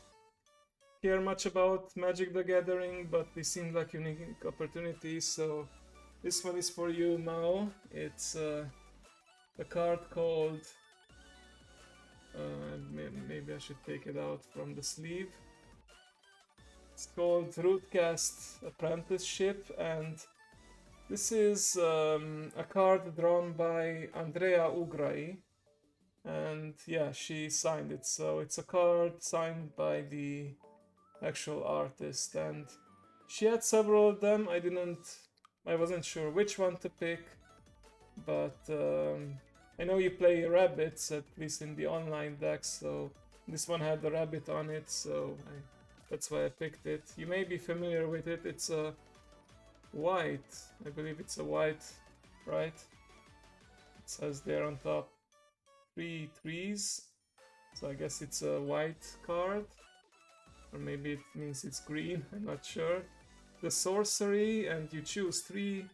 care much about Magic the Gathering, but they seem like unique opportunities, so this one is for you, Mao. It's a card called maybe I should take it out from the sleeve. It's called Rootcast Apprenticeship, and this is a card drawn by Andrea Ugrai, and yeah, she signed it, so it's a card signed by the actual artist, and she had several of them. I wasn't sure which one to pick, but I know you play rabbits, at least in the online decks, so this one had the rabbit on it, so that's why I picked it. You may be familiar with it. It's a white, I believe it's a white, right? It says there on top 3 trees, so I guess it's a white card, or maybe it means it's green, I'm not sure. The sorcery, and you choose 3,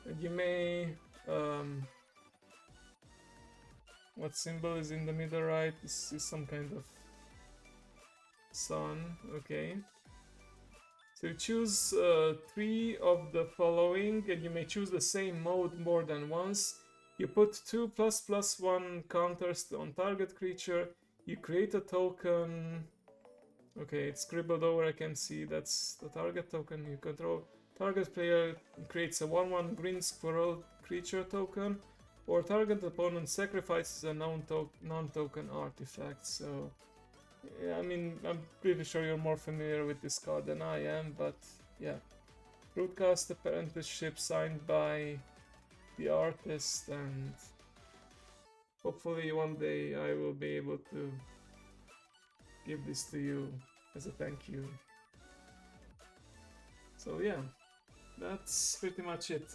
and you may what symbol is in the middle right? This is some kind of sun, okay. So you choose 3 of the following, and you may choose the same mode more than once. You put 2++1 counters on target creature. You create a token. Okay, it's scribbled over, I can see that's the target token you control. Target player creates a 1/1 green squirrel creature token, or target opponent sacrifices a non-token artifact. So, yeah, I mean, I'm pretty sure you're more familiar with this card than I am, but yeah. Rootcast Apprenticeship signed by the artist, and hopefully one day I will be able to give this to you as a thank you. So yeah, that's pretty much it.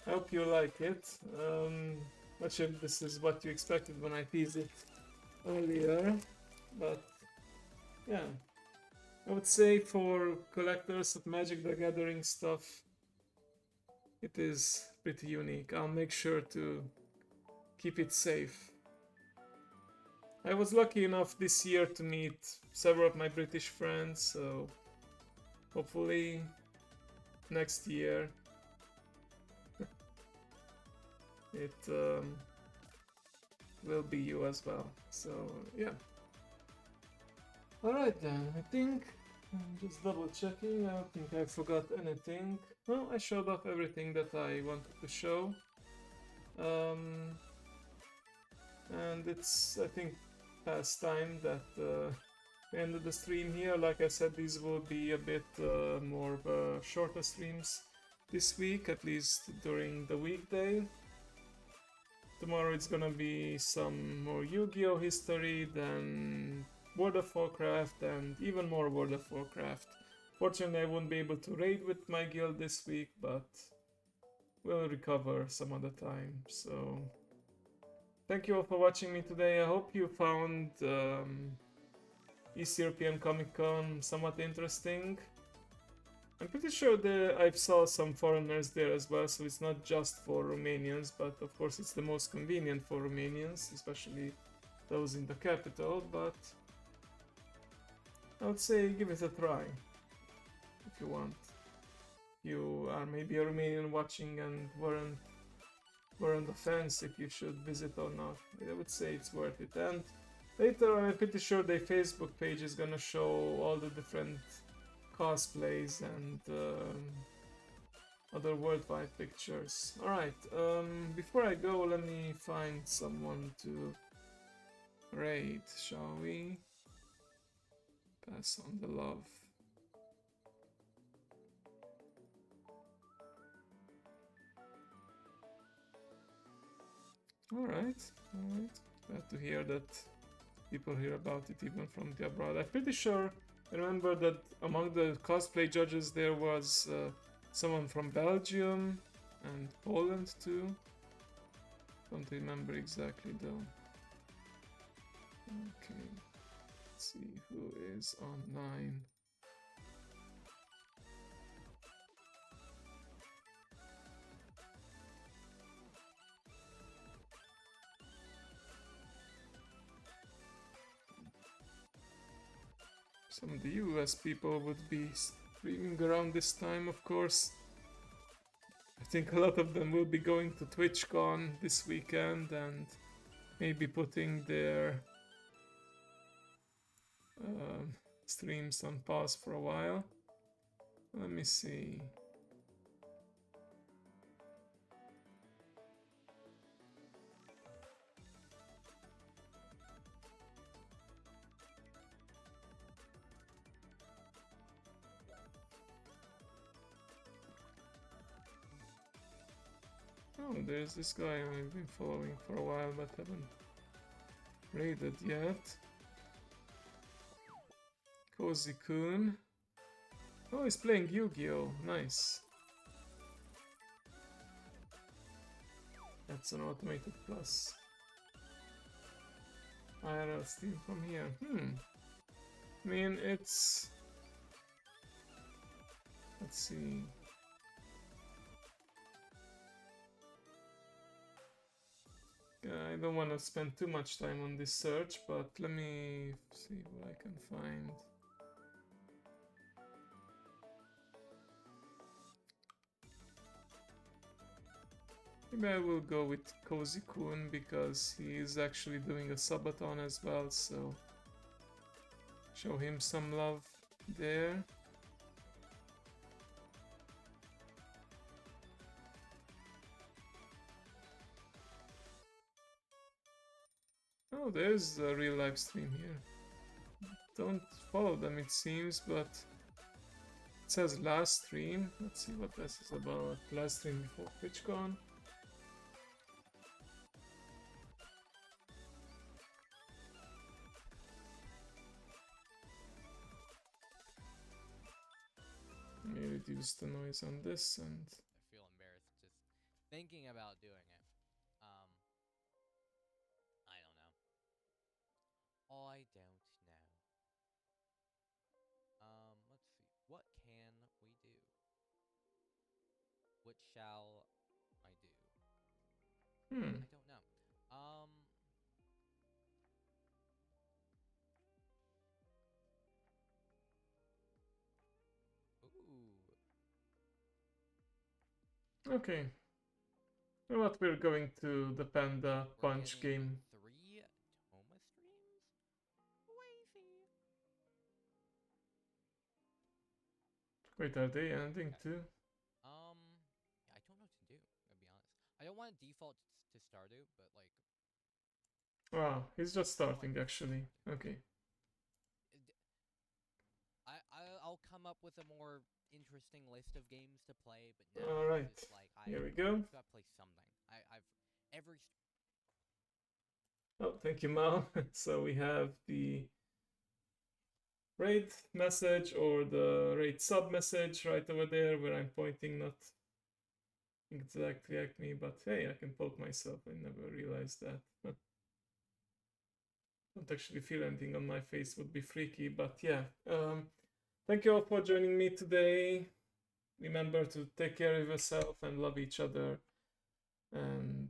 I hope you like it. Not sure if this is what you expected when I teased it earlier, but yeah, I would say for collectors of Magic the Gathering stuff, it is pretty unique. I'll make sure to keep it safe. I was lucky enough this year to meet several of my British friends, so hopefully next year it will be you as well. So yeah. Alright then, I think I'm just double checking. I don't think I forgot anything. Well, I showed off everything that I wanted to show. And it's, I think, pastime that ended the stream here. Like I said, these will be a bit more shorter streams this week, at least during the weekday. Tomorrow it's gonna be some more Yu-Gi-Oh history, then World of Warcraft, and even more World of Warcraft. Fortunately, I won't be able to raid with my guild this week, but we'll recover some other time. So, thank you all for watching me today. I hope you found East European Comic Con somewhat interesting. I'm pretty sure that I saw some foreigners there as well, so it's not just for Romanians, but of course it's the most convenient for Romanians, especially those in the capital, but I would say give it a try if you want. You are maybe a Romanian watching and weren't on the fence if you should visit or not. I would say it's worth it. And later on, I'm pretty sure their Facebook page is gonna show all the different cosplays and other worldwide pictures. Alright, before I go, let me find someone to raid, shall we? Pass on the love. Alright. Glad to hear that people hear about it even from the abroad. I'm pretty sure I remember that among the cosplay judges there was someone from Belgium and Poland too. Don't remember exactly though. Okay, let's see who is online. Some of the US people would be streaming around this time, of course. I think a lot of them will be going to TwitchCon this weekend and maybe putting their streams on pause for a while. Let me see. Oh, there's this guy I've been following for a while but haven't raided yet. Cozy Kun. Oh, he's playing Yu-Gi-Oh! Nice. That's an automated plus. IRL steam from here. I mean, it's... Let's see. I don't want to spend too much time on this search, but let me see what I can find. Maybe I will go with Cozy Kun because he is actually doing a subathon as well, so show him some love there. Oh, there's a real live stream here. Don't follow them, it seems, but it says last stream. Let's see what this is about. Last stream before TwitchCon. Let me reduce the noise on this and... I feel embarrassed just thinking about doing it. I don't know. I don't know. Let's see. What can we do? What shall I do? I don't know. Ooh. Okay. You know what, we're going to the Panda Punch game. 3 Toma streams? Crazy. Wait, are they ending too? I don't know what to do, to be honest. I don't want to default to Stardew, but like... Wow, he's just starting actually. Okay. I'll come up with a more interesting list of games to play, but now All it's right. just like Here we go. I've got to play something. I've every Oh, thank you, Mal. So we have the raid message or the raid sub message right over there where I'm pointing, not exactly at me, but hey, I can poke myself. I never realized that. Don't actually feel anything on my face would be freaky, but yeah. Thank you all for joining me today. Remember to take care of yourself and love each other. And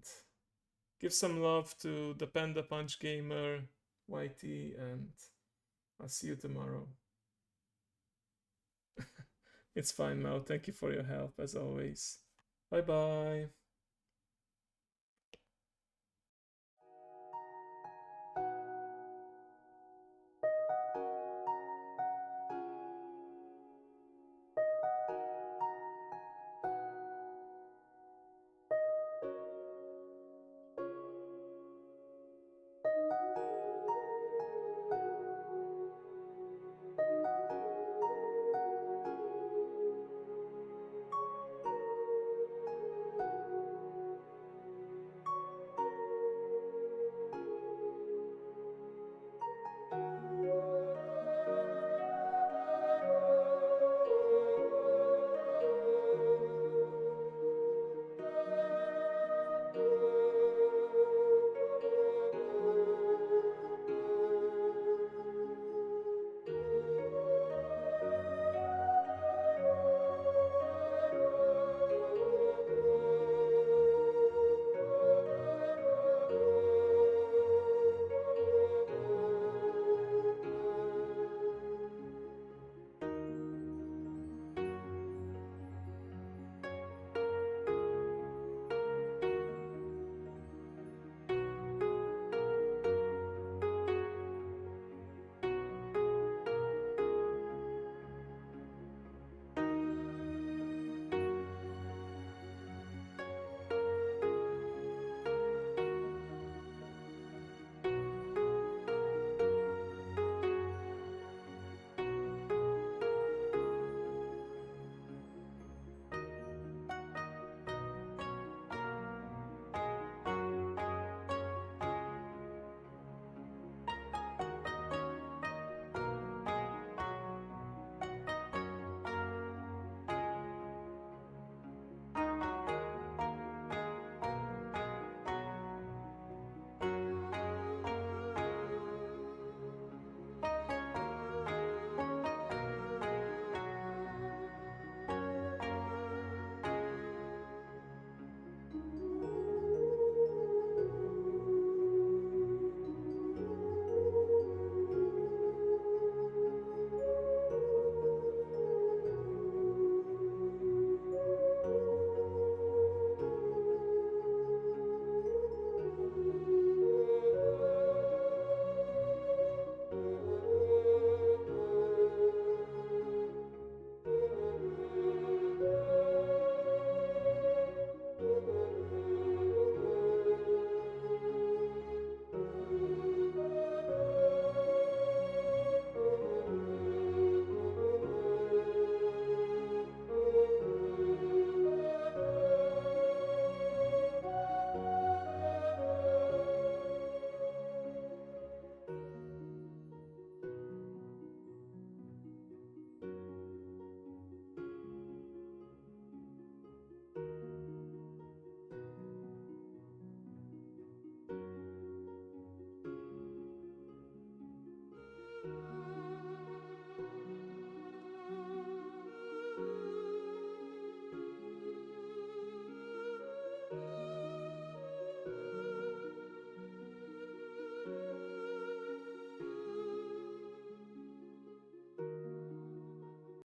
give some love to the Panda Punch Gamer, Whitey, and I'll see you tomorrow. It's fine, Mao. Thank you for your help as always. Bye bye.